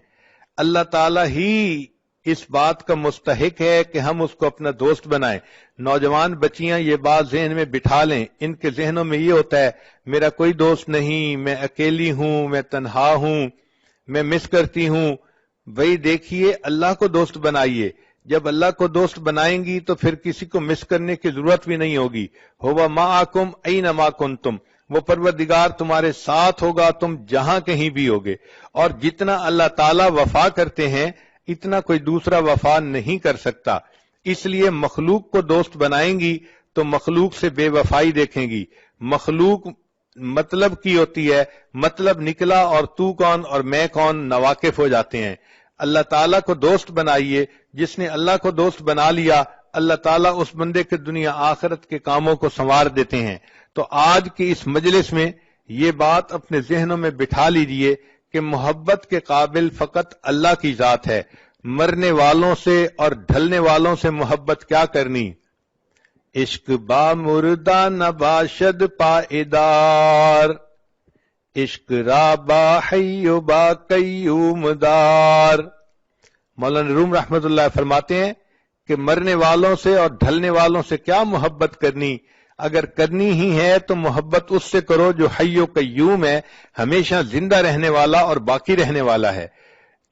اللہ تعالیٰ ہی اس بات کا مستحق ہے کہ ہم اس کو اپنا دوست بنائیں. نوجوان بچیاں یہ بات ذہن میں بٹھا لیں. ان کے ذہنوں میں یہ ہوتا ہے میرا کوئی دوست نہیں، میں اکیلی ہوں، میں تنہا ہوں، میں مس کرتی ہوں. بھئی دیکھیے اللہ کو دوست بنائیے. جب اللہ کو دوست بنائیں گی تو پھر کسی کو مس کرنے کی ضرورت بھی نہیں ہوگی. ہوا معکم اینما کنتم، وہ پروردگار تمہارے ساتھ ہوگا تم جہاں کہیں بھی ہوگے. اور جتنا اللہ تعالیٰ وفا کرتے ہیں اتنا کوئی دوسرا وفا نہیں کر سکتا. اس لیے مخلوق کو دوست بنائیں گی تو مخلوق سے بے وفائی دیکھیں گی. مخلوق مطلب کی ہوتی ہے، مطلب نکلا اور تو کون اور میں کون ناواقف ہو جاتے ہیں. اللہ تعالیٰ کو دوست بنائیے. جس نے اللہ کو دوست بنا لیا، اللہ تعالیٰ اس بندے کے دنیا آخرت کے کاموں کو سنوار دیتے ہیں. تو آج کی اس مجلس میں یہ بات اپنے ذہنوں میں بٹھا لیجئے کہ محبت کے قابل فقط اللہ کی ذات ہے. مرنے والوں سے اور ڈھلنے والوں سے محبت کیا کرنی. عشق با مردہ نباشد پائیدار، عشق را با حی و با قیوم دار. مولانا روم رحمت اللہ فرماتے ہیں کہ مرنے والوں سے اور ڈھلنے والوں سے کیا محبت کرنی. اگر کرنی ہی ہے تو محبت اس سے کرو جو حی و قیوم ہے، ہمیشہ زندہ رہنے والا اور باقی رہنے والا ہے.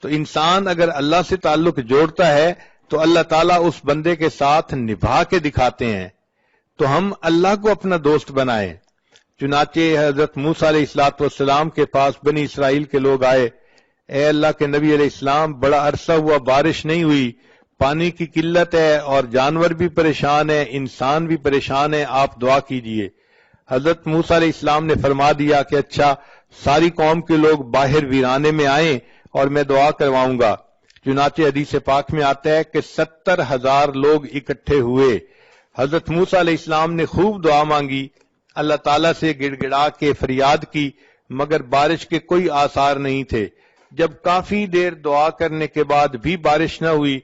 تو انسان اگر اللہ سے تعلق جوڑتا ہے تو اللہ تعالیٰ اس بندے کے ساتھ نبھا کے دکھاتے ہیں. تو ہم اللہ کو اپنا دوست بنائیں. چنانچہ حضرت موسیٰ علیہ السلام کے پاس بنی اسرائیل کے لوگ آئے. اے اللہ کے نبی علیہ السلام، بڑا عرصہ ہوا بارش نہیں ہوئی، پانی کی قلت ہے اور جانور بھی پریشان ہیں، انسان بھی پریشان ہے، آپ دعا کیجئے. حضرت موسیٰ علیہ السلام نے فرما دیا کہ اچھا، ساری قوم کے لوگ باہر ویرانے میں آئیں اور میں دعا کرواؤں گا. چنانچہ حدیث پاک میں آتا ہے کہ 70,000 لوگ اکٹھے ہوئے. حضرت موسیٰ علیہ السلام نے خوب دعا مانگی، اللہ تعالیٰ سے گڑ گڑا کے فریاد کی، مگر بارش کے کوئی آثار نہیں تھے. جب کافی دیر دعا کرنے کے بعد بھی بارش نہ ہوئی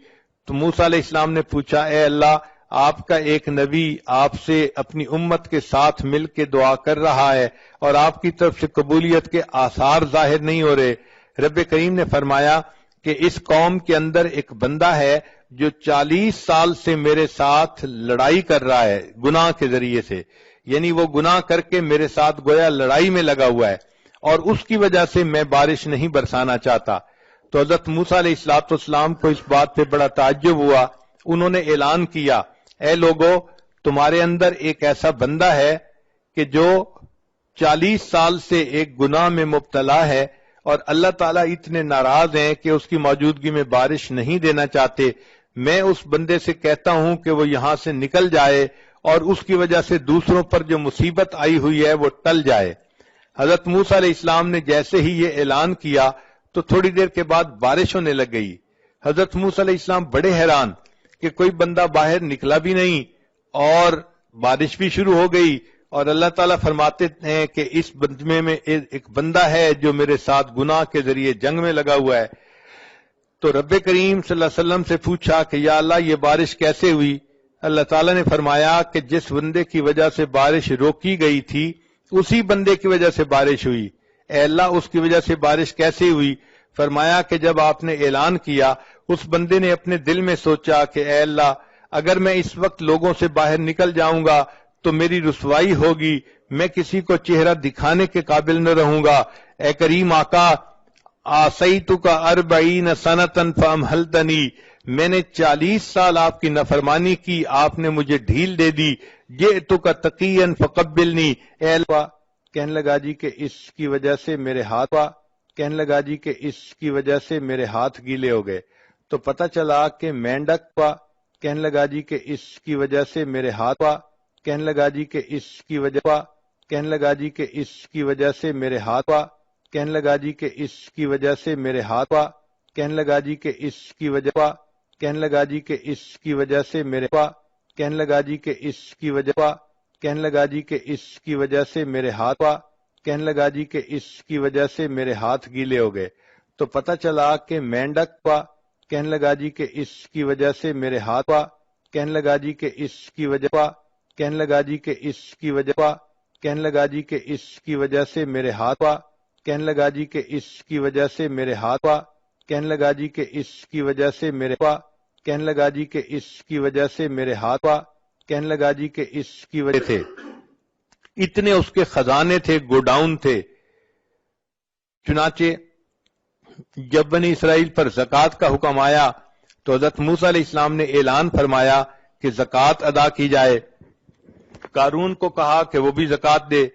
تو موسیٰ علیہ السلام نے پوچھا، اے اللہ، آپ کا ایک نبی آپ سے اپنی امت کے ساتھ مل کے دعا کر رہا ہے اور آپ کی طرف سے قبولیت کے آثار ظاہر نہیں ہو رہے. رب کریم نے فرمایا کہ اس قوم کے اندر ایک بندہ ہے جو 40 سال سے میرے ساتھ لڑائی کر رہا ہے گناہ کے ذریعے سے، یعنی وہ گناہ کر کے میرے ساتھ گویا لڑائی میں لگا ہوا ہے، اور اس کی وجہ سے میں بارش نہیں برسانا چاہتا. تو حضرت موسیٰ علیہ السلام کو اس بات پہ بڑا تعجب ہوا. انہوں نے اعلان کیا، اے لوگو، تمہارے اندر ایک ایسا بندہ ہے کہ جو 40 سال سے ایک گناہ میں مبتلا ہے اور اللہ تعالیٰ اتنے ناراض ہیں کہ اس کی موجودگی میں بارش نہیں دینا چاہتے. میں اس بندے سے کہتا ہوں کہ وہ یہاں سے نکل جائے اور اس کی وجہ سے دوسروں پر جو مصیبت آئی ہوئی ہے وہ ٹل جائے. حضرت موسیٰ علیہ السلام نے جیسے ہی یہ اعلان کیا تو تھوڑی دیر کے بعد بارش ہونے لگ گئی. حضرت موسیٰ علیہ السلام بڑے حیران کہ کوئی بندہ باہر نکلا بھی نہیں اور بارش بھی شروع ہو گئی، اور اللہ تعالیٰ فرماتے ہیں کہ اس بندے میں ایک بندہ ہے جو میرے ساتھ گناہ کے ذریعے جنگ میں لگا ہوا ہے. تو رب کریم صلی اللہ علیہ وسلم سے پوچھا کہ یا اللہ، یہ بارش کیسے ہوئی؟ اللہ تعالیٰ نے فرمایا کہ جس بندے کی وجہ سے بارش روکی گئی تھی اسی بندے کی وجہ سے بارش ہوئی. اے اللہ، اس کی وجہ سے بارش کیسے ہوئی؟ فرمایا کہ جب آپ نے اعلان کیا اس بندے نے اپنے دل میں سوچا کہ اے اللہ، اگر میں اس وقت لوگوں سے باہر نکل جاؤں گا تو میری رسوائی ہوگی، میں کسی کو چہرہ دکھانے کے قابل نہ رہوں گا. اے کریم آقا، آسیتک 40 سنۃ فامہلتنی، میں نے 40 سال آپ کی نافرمانی کی، آپ نے مجھے ڈھیل دے دی. جئتک تقیا فقبلنی، اے اللہ، کہنے لگا جی کہ اس کی وجہ سے میرے ہاتھ کہنے لگا جی کہ اس کی وجہ سے میرے ہاتھ گیلے ہو گئے. تو پتہ چلا کہ مینڈک کہنے لگا جی کہ اس کی وجہ سے میرے ہاتھ کہنے لگا جی کہ اس کی وجہ کہنے لگا جی کہ اس کی وجہ سے میرے ہاتھ کہنے لگا جی کہ اس کی وجہ سے میرے ہاتھ کہنے لگا جی کہ اس کی وجہ کہنے لگا جی کہ اس کی وجہ سے میرے کہنے لگا جی کہ اس کی وجہ کہنے لگا جی کہ اس کی وجہ سے میرے ہاتھ کہنے لگا جی کہ اس کی وجہ سے میرے ہاتھ گیلے ہو گئے. تو پتہ چلا کہ مینڈک کہنے لگا جی کہ اس کی وجہ سے میرے ہاتھ کہنے لگا جی کہ اس کی وجہ کہنے لگا جی کہ اس کی وجہ کہنے لگا جی کہ اس کی وجہ سے میرے ہاتھ کہنے لگا جی کہ اس کی وجہ سے میرے ہاتھ کہنے لگا جی کہ اس کی وجہ سے میرے کہنے لگا جی کہ اس کی وجہ سے میرے ہاتھ کہنے لگا جی کہ اس کی وجہ تھے. اتنے اس کے خزانے تھے، گوڈاؤن تھے. چنانچہ جب بنی اسرائیل پر زکوٰۃ کا حکم آیا تو حضرت موسیٰ علیہ السلام نے اعلان فرمایا کہ زکوٰۃ ادا کی جائے. قارون کو کہا کہ وہ بھی زکوٰۃ دے.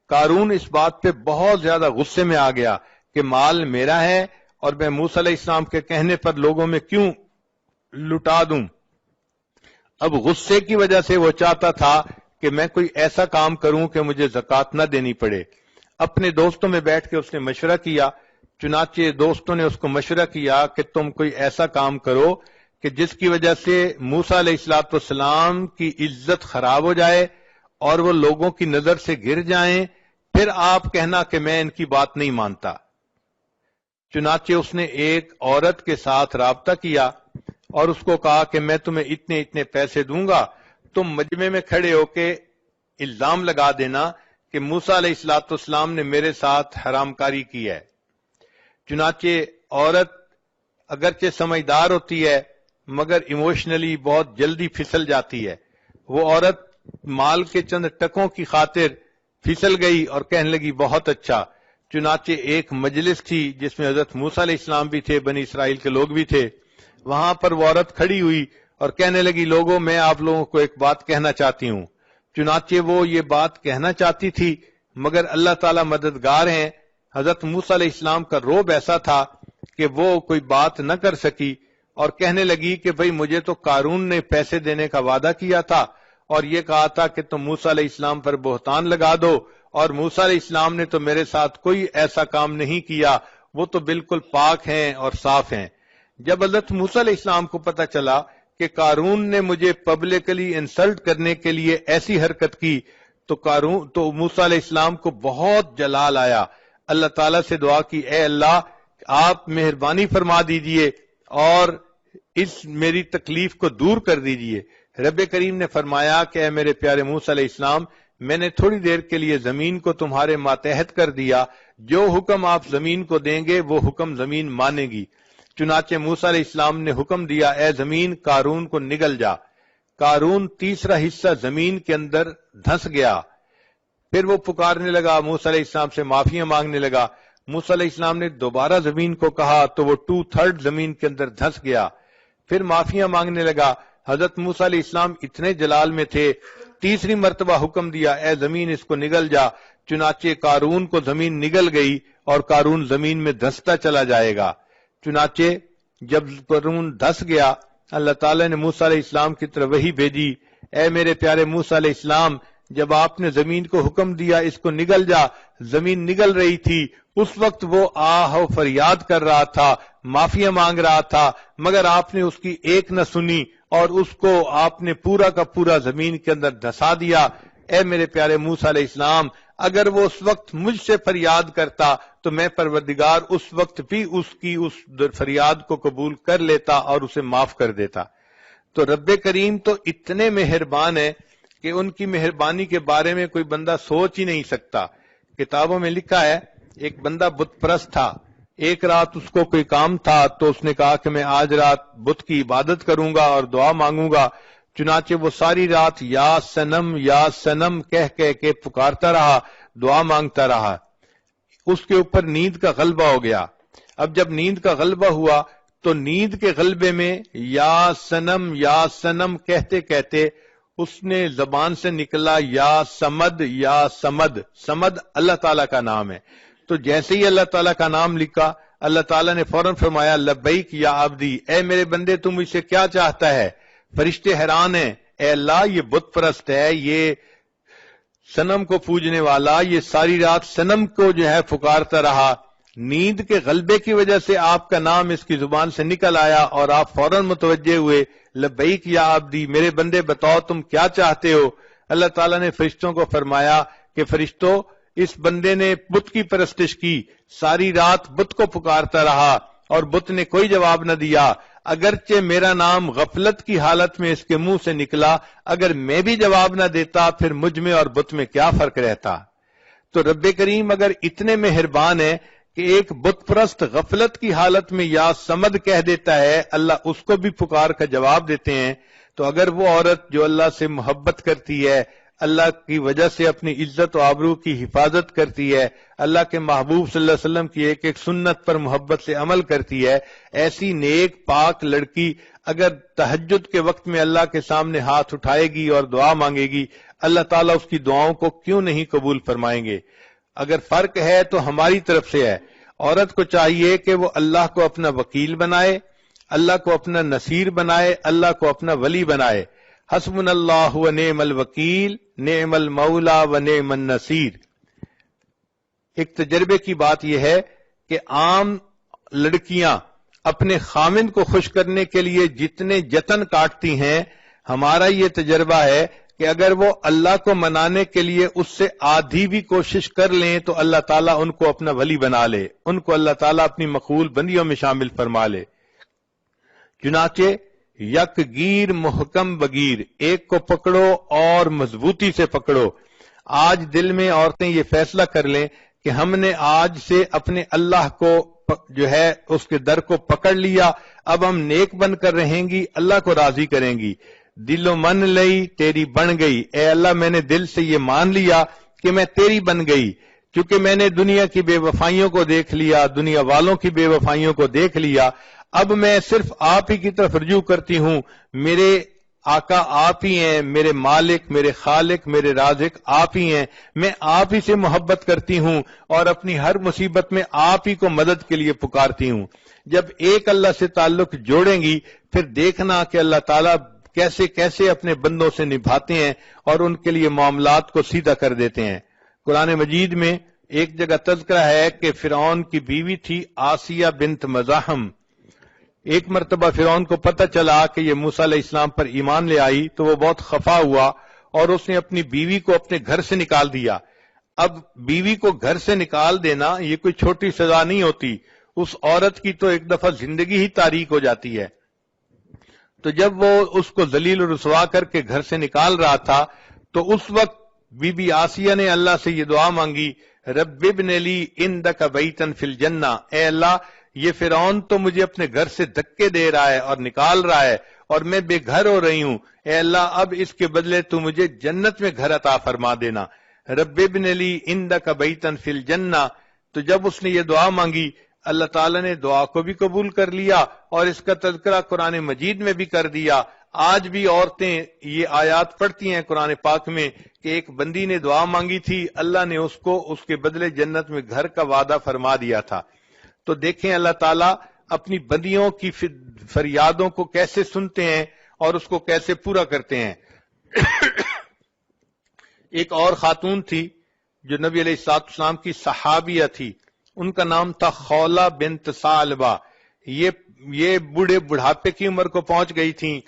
قارون اس بات پہ بہت زیادہ غصے میں آ گیا کہ مال میرا ہے اور میں موسیٰ علیہ السلام کے کہنے پر لوگوں میں کیوں لٹا دوں. اب غصے کی وجہ سے وہ چاہتا تھا کہ میں کوئی ایسا کام کروں کہ مجھے زکوٰۃ نہ دینی پڑے. اپنے دوستوں میں بیٹھ کے اس نے مشورہ کیا. چنانچہ دوستوں نے اس کو مشورہ کیا کہ تم کوئی ایسا کام کرو کہ جس کی وجہ سے موسیٰ علیہ الصلوۃ والسلام کی عزت خراب ہو جائے اور وہ لوگوں کی نظر سے گر جائیں، پھر آپ کہنا کہ میں ان کی بات نہیں مانتا. چنانچہ اس نے ایک عورت کے ساتھ رابطہ کیا اور اس کو کہا کہ میں تمہیں اتنے اتنے پیسے دوں گا، تم مجمع میں کھڑے ہو کے الزام لگا دینا کہ موسیٰ علیہ الصلوۃ والسلام نے میرے ساتھ حرام کاری کی ہے. چنانچہ عورت اگرچہ سمجھدار ہوتی ہے مگر ایموشنلی بہت جلدی پھسل جاتی ہے. وہ عورت مال کے چند ٹکوں کی خاطر پھسل گئی اور کہنے لگی بہت اچھا. چنانچہ ایک مجلس تھی جس میں حضرت موسیٰ علیہ السلام بھی تھے، بنی اسرائیل کے لوگ بھی تھے. وہاں پر وہ عورت کھڑی ہوئی اور کہنے لگی لوگوں میں آپ لوگوں کو ایک بات کہنا چاہتی ہوں. چنانچہ وہ یہ بات کہنا چاہتی تھی مگر اللہ تعالی مددگار ہیں. حضرت موسیٰ علیہ السلام کا روب ایسا تھا کہ وہ کوئی بات نہ کر سکی اور کہنے لگی کہ بھئی مجھے تو قارون نے پیسے دینے کا وعدہ کیا تھا اور یہ کہا تھا کہ تم موسیٰ علیہ السلام پر بہتان لگا دو، اور موسیٰ علیہ السلام نے تو میرے ساتھ کوئی ایسا کام نہیں کیا، وہ تو بالکل پاک ہیں اور صاف ہیں. جب حضرت موسیٰ علیہ السلام کو پتہ چلا کہ قارون نے مجھے پبلکلی انسلٹ کرنے کے لیے ایسی حرکت کی تو موسیٰ علیہ السلام کو بہت جلال آیا. اللہ تعالیٰ سے دعا کی اے اللہ آپ مہربانی فرما دیجئے اور اس میری تکلیف کو دور کر دیجئے. رب کریم نے فرمایا کہ اے میرے پیارے موسیٰ علیہ السلام، میں نے تھوڑی دیر کے لیے زمین کو تمہارے ماتحت کر دیا، جو حکم آپ زمین کو دیں گے وہ حکم زمین مانے گی. چنانچہ موسیٰ علیہ السلام نے حکم دیا اے زمین قارون کو نگل جا. قارون تیسرا حصہ زمین کے اندر دھنس گیا. پھر وہ پکارنے لگا، موسیٰ علیہ السلام سے معافیاں مانگنے لگا. موسیٰ علیہ السلام نے دوبارہ زمین کو کہا تو وہ 2/3 زمین کے اندر دھنس گیا. پھر معافیاں مانگنے لگا. حضرت موسیٰ علیہ السلام اتنے جلال میں تھے، تیسری مرتبہ حکم دیا اے زمین اس کو نگل جا. چنانچہ قارون کو زمین نگل گئی اور قارون زمین میں دھستا چلا جائے گا. چنانچہ جب قارون دھس گیا اللہ تعالیٰ نے موسیٰ علیہ السلام کی طرف وحی بھیجی اے میرے پیارے موسیٰ علیہ السلام، جب آپ نے زمین کو حکم دیا اس کو نگل جا، زمین نگل رہی تھی، اس وقت وہ آہ و فریاد کر رہا تھا، معافیاں مانگ رہا تھا، مگر آپ نے اس کی ایک نہ سنی اور اس کو آپ نے پورا کا پورا زمین کے اندر دھسا دیا. اے میرے پیارے موسیٰ علیہ السلام، اگر وہ اس وقت مجھ سے فریاد کرتا تو میں پروردگار اس وقت بھی اس کی اس فریاد کو قبول کر لیتا اور اسے معاف کر دیتا. تو رب کریم تو اتنے مہربان ہے کہ ان کی مہربانی کے بارے میں کوئی بندہ سوچ ہی نہیں سکتا. کتابوں میں لکھا ہے ایک بندہ بت پرست تھا. ایک رات اس کو کوئی کام تھا تو اس نے کہا کہ میں آج رات بت کی عبادت کروں گا اور دعا مانگوں گا. چنانچہ وہ ساری رات یا سنم کہہ کہہ کے پکارتا رہا، دعا مانگتا رہا. اس کے اوپر نیند کا غلبہ ہو گیا. اب جب نیند کا غلبہ ہوا تو نیند کے غلبے میں یا سنم کہتے کہتے اس نے زبان سے نکلا یا سمد. سمد اللہ تعالیٰ کا نام ہے. تو جیسے ہی اللہ تعالیٰ کا نام لکھا اللہ تعالیٰ نے فوراً فرمایا لبیک یا عبدی، اے میرے بندے تم اس سے کیا چاہتا ہے؟ فرشتے حیران ہیں، اے اللہ یہ بت پرست ہے، یہ صنم کو پوجنے والا، یہ ساری رات صنم کو جو ہے پکارتا رہا. نیند کے غلبے کی وجہ سے آپ کا نام اس کی زبان سے نکل آیا اور آپ فوراً متوجہ ہوئے لبیک یا عبدی، میرے بندے بتاؤ تم کیا چاہتے ہو؟ اللہ تعالیٰ نے فرشتوں کو فرمایا کہ فرشتوں اس بندے نے بت کی پرستش کی، ساری رات بت کو پکارتا رہا اور بت نے کوئی جواب نہ دیا. اگرچہ میرا نام غفلت کی حالت میں اس کے منہ سے نکلا، اگر میں بھی جواب نہ دیتا پھر مجھ میں اور بت میں کیا فرق رہتا؟ تو رب کریم اگر اتنے مہربان ہے کہ ایک بت پرست غفلت کی حالت میں یا سمد کہہ دیتا ہے، اللہ اس کو بھی پکار کا جواب دیتے ہیں، تو اگر وہ عورت جو اللہ سے محبت کرتی ہے، اللہ کی وجہ سے اپنی عزت و آبرو کی حفاظت کرتی ہے، اللہ کے محبوب صلی اللہ علیہ وسلم کی ایک ایک سنت پر محبت سے عمل کرتی ہے، ایسی نیک پاک لڑکی اگر تہجد کے وقت میں اللہ کے سامنے ہاتھ اٹھائے گی اور دعا مانگے گی، اللہ تعالیٰ اس کی دعاؤں کو کیوں نہیں قبول فرمائیں گے؟ اگر فرق ہے تو ہماری طرف سے ہے. عورت کو چاہیے کہ وہ اللہ کو اپنا وکیل بنائے، اللہ کو اپنا نصیر بنائے، اللہ کو اپنا ولی بنائے. حسبنا اللہ و نعم الوکیل نعم المولا و نعم النصیر۔ ایک تجربے کی بات یہ ہے کہ عام لڑکیاں اپنے خامند کو خوش کرنے کے لیے جتنے جتن کاٹتی ہیں، ہمارا یہ تجربہ ہے کہ اگر وہ اللہ کو منانے کے لیے اس سے آدھی بھی کوشش کر لیں تو اللہ تعالیٰ ان کو اپنا ولی بنا لے، ان کو اللہ تعالیٰ اپنی مقبول بندیوں میں شامل فرما لے۔ چنانچہ یک گیر محکم بگیر، ایک کو پکڑو اور مضبوطی سے پکڑو۔ آج دل میں عورتیں یہ فیصلہ کر لیں کہ ہم نے آج سے اپنے اللہ کو جو ہے اس کے در کو پکڑ لیا، اب ہم نیک بن کر رہیں گی، اللہ کو راضی کریں گی۔ دل و من لئی تیری بن گئی، اے اللہ میں نے دل سے یہ مان لیا کہ میں تیری بن گئی، چونکہ میں نے دنیا کی بے وفائیوں کو دیکھ لیا، دنیا والوں کی بے وفائیوں کو دیکھ لیا، اب میں صرف آپ ہی کی طرف رجوع کرتی ہوں۔ میرے آقا آپ ہی ہیں، میرے مالک، میرے خالق، میرے رازق آپ ہی ہیں، میں آپ ہی سے محبت کرتی ہوں اور اپنی ہر مصیبت میں آپ ہی کو مدد کے لیے پکارتی ہوں۔ جب ایک اللہ سے تعلق جوڑیں گی پھر دیکھنا کہ اللہ تعالیٰ کیسے کیسے اپنے بندوں سے نبھاتے ہیں اور ان کے لیے معاملات کو سیدھا کر دیتے ہیں۔ قرآن مجید میں ایک جگہ تذکرہ ہے کہ فرعون کی بیوی تھی آسیہ بنت مزاحم۔ ایک مرتبہ فرعون کو پتہ چلا کہ یہ موسیٰ علیہ السلام پر ایمان لے آئی تو وہ بہت خفا ہوا اور اس نے اپنی بیوی کو اپنے گھر سے نکال دیا۔ اب بیوی کو گھر سے نکال دینا یہ کوئی چھوٹی سزا نہیں ہوتی، اس عورت کی تو ایک دفعہ زندگی ہی تاریک ہو جاتی ہے۔ تو جب وہ اس کو ذلیل و رسوا کر کے گھر سے نکال رہا تھا تو اس وقت بی بی آسیہ نے اللہ سے یہ دعا مانگی، رب ابن لی عندک بیتا فی الجنہ، اے اللہ یہ فرعون تو مجھے اپنے گھر سے دھکے دے رہا ہے اور نکال رہا ہے اور میں بے گھر ہو رہی ہوں، اے اللہ اب اس کے بدلے تو مجھے جنت میں گھر عطا فرما دینا، رب ابن لی عندک بیتا فی الجنہ۔ تو جب اس نے یہ دعا مانگی اللہ تعالیٰ نے دعا کو بھی قبول کر لیا اور اس کا تذکرہ قرآن مجید میں بھی کر دیا۔ آج بھی عورتیں یہ آیات پڑھتی ہیں قرآن پاک میں کہ ایک بندی نے دعا مانگی تھی، اللہ نے اس کو اس کے بدلے جنت میں گھر کا وعدہ فرما دیا تھا۔ تو دیکھیں اللہ تعالیٰ اپنی بندیوں کی فریادوں کو کیسے سنتے ہیں اور اس کو کیسے پورا کرتے ہیں۔ ایک اور خاتون تھی جو نبی علیہ السلام کی صحابیہ تھی، ان کا نام تھا خولہ بنت ثعلبہ۔ یہ بڑھاپے کی عمر کو پہنچ گئی تھیں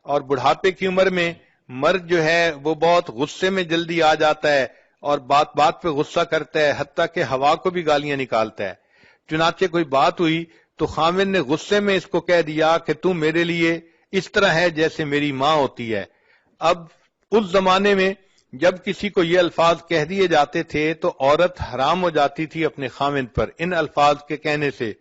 اور بڑھاپے کی عمر میں مرد جو ہے وہ بہت غصے میں جلدی آ جاتا ہے اور بات بات پہ غصہ کرتا ہے، حتیٰ کہ ہوا کو بھی گالیاں نکالتا ہے۔ چنانچہ کوئی بات ہوئی تو خامن نے غصے میں اس کو کہہ دیا کہ تو میرے لیے اس طرح ہے جیسے میری ماں ہوتی ہے۔ اب اس زمانے میں جب کسی کو یہ الفاظ کہہ دیے جاتے تھے تو عورت حرام ہو جاتی تھی اپنے خامند پر ان الفاظ کے کہنے سے۔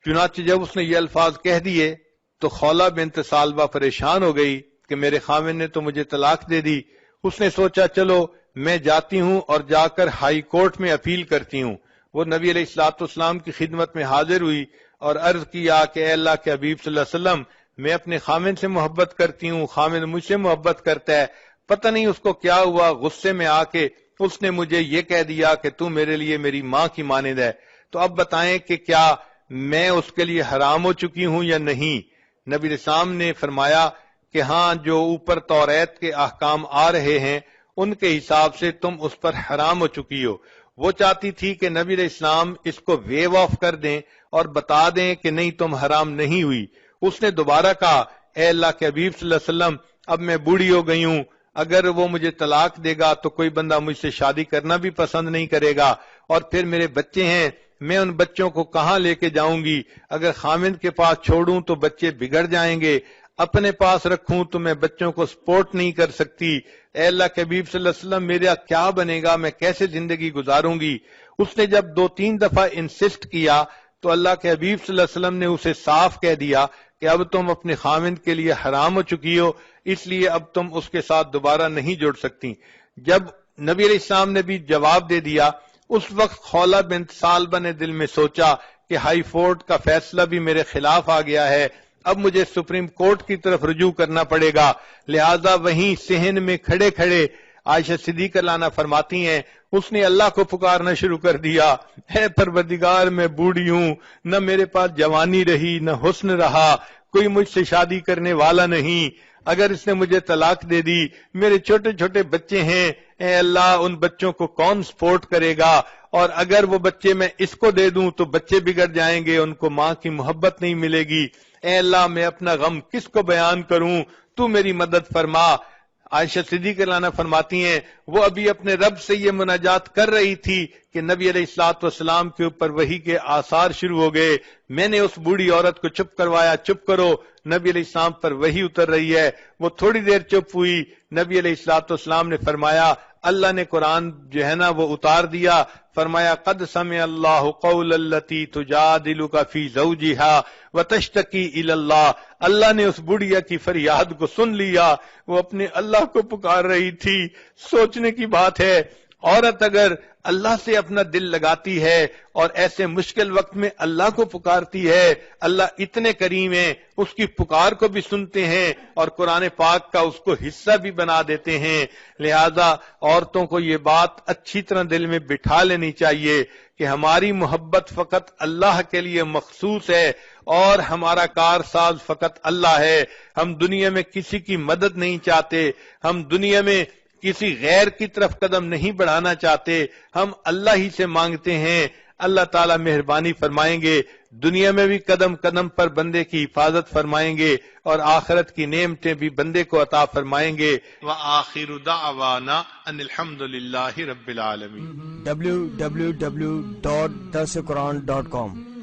چنانچہ جب اس نے یہ الفاظ کہہ دیے تو خولہ بنت ثعلبہ پریشان ہو گئی کہ میرے خامند نے تو مجھے طلاق دے دی۔ اس نے سوچا چلو میں جاتی ہوں اور جا کر ہائی کورٹ میں اپیل کرتی ہوں۔ وہ نبی علیہ السلام کی خدمت میں حاضر ہوئی اور عرض کیا کہ اے اللہ کے حبیب صلی اللہ علیہ وسلم میں اپنے خامند سے محبت کرتی ہوں، خامند مجھ سے محبت کرتا ہے، پتہ نہیں اس کو کیا ہوا، غصے میں آ کے اس نے مجھے یہ کہہ دیا کہ تو میرے لیے میری ماں کی مانند ہے، تو اب بتائیں کہ کیا میں اس کے لیے حرام ہو چکی ہوں یا نہیں؟ نبی علیہ السلام نے فرمایا کہ ہاں، جو اوپر توریت کے احکام آ رہے ہیں ان کے حساب سے تم اس پر حرام ہو چکی ہو۔ وہ چاہتی تھی کہ نبی علیہ السلام اس کو ویو آف کر دیں اور بتا دیں کہ نہیں تم حرام نہیں ہوئی۔ اس نے دوبارہ کہا اے اللہ کے حبیب صلی اللہ علیہ وسلم اب میں بوڑھی ہو گئی ہوں، اگر وہ مجھے طلاق دے گا تو کوئی بندہ مجھ سے شادی کرنا بھی پسند نہیں کرے گا، اور پھر میرے بچے ہیں، میں ان بچوں کو کہاں لے کے جاؤں گی؟ اگر خامند کے پاس چھوڑوں تو بچے بگڑ جائیں گے، اپنے پاس رکھوں تو میں بچوں کو سپورٹ نہیں کر سکتی۔ اے اللہ کے حبیب صلی اللہ علیہ وسلم میرا کیا بنے گا، میں کیسے زندگی گزاروں گی؟ اس نے جب 2-3 دفعہ انسسٹ کیا تو اللہ کے حبیب صلی اللہ علیہ وسلم نے اسے صاف کہہ دیا کہ اب تم اپنے خامند کے لیے حرام ہو چکی ہو، اس لیے اب تم اس کے ساتھ دوبارہ نہیں جڑ سکتی۔ جب نبی علیہ السلام نے بھی جواب دے دیا، اس وقت خولہ بنت ثعلبہ نے دل میں سوچا کہ ہائی کورٹ کا فیصلہ بھی میرے خلاف آ گیا ہے، اب مجھے سپریم کورٹ کی طرف رجوع کرنا پڑے گا، لہذا وہیں صحن میں کھڑے کھڑے عائشہ صدیقہ عنہا فرماتی ہیں اس نے اللہ کو پکارنا شروع کر دیا، اے پروردگار میں بوڑھی ہوں، نہ میرے پاس جوانی رہی نہ حسن رہا، کوئی مجھ سے شادی کرنے والا نہیں، اگر اس نے مجھے طلاق دے دی، میرے چھوٹے چھوٹے بچے ہیں، اے اللہ ان بچوں کو کون سپورٹ کرے گا، اور اگر وہ بچے میں اس کو دے دوں تو بچے بگڑ جائیں گے، ان کو ماں کی محبت نہیں ملے گی، اے اللہ میں اپنا غم کس کو بیان کروں، تو میری مدد فرما۔ عائشہ صدیقہ عنہا فرماتی ہیں وہ ابھی اپنے رب سے یہ مناجات کر رہی تھی کہ نبی علیہ الصلوۃ والسلام کے اوپر وحی کے آثار شروع ہو گئے، میں نے اس بوڑھی عورت کو چپ کروایا، چپ کرو، نبی علیہ السلام پر وحی اتر رہی ہے۔ وہ تھوڑی دیر چپ ہوئی، نبی علیہ الصلوۃ والسلام نے فرمایا، اللہ نے قرآن جو ہے نا وہ اتار دیا، فرمایا قد سمع اللہ قول التی تجادلک فی زوجہا وتشتکی الی اللہ، اللہ نے اس بڑھیا کی فریاد کو سن لیا، وہ اپنے اللہ کو پکار رہی تھی۔ سوچنے کی بات ہے، عورت اگر اللہ سے اپنا دل لگاتی ہے اور ایسے مشکل وقت میں اللہ کو پکارتی ہے، اللہ اتنے کریم ہیں، اس کی پکار کو بھی سنتے ہیں اور قرآن پاک کا اس کو حصہ بھی بنا دیتے ہیں۔ لہذا عورتوں کو یہ بات اچھی طرح دل میں بٹھا لینی چاہیے کہ ہماری محبت فقط اللہ کے لیے مخصوص ہے اور ہمارا کارساز فقط اللہ ہے۔ ہم دنیا میں کسی کی مدد نہیں چاہتے، ہم دنیا میں کسی غیر کی طرف قدم نہیں بڑھانا چاہتے، ہم اللہ ہی سے مانگتے ہیں۔ اللہ تعالیٰ مہربانی فرمائیں گے، دنیا میں بھی قدم قدم پر بندے کی حفاظت فرمائیں گے اور آخرت کی نعمتیں بھی بندے کو عطا فرمائیں گے۔ وآخر دعوانا ان الحمد للہ رب العالمین۔ www.darsequran.com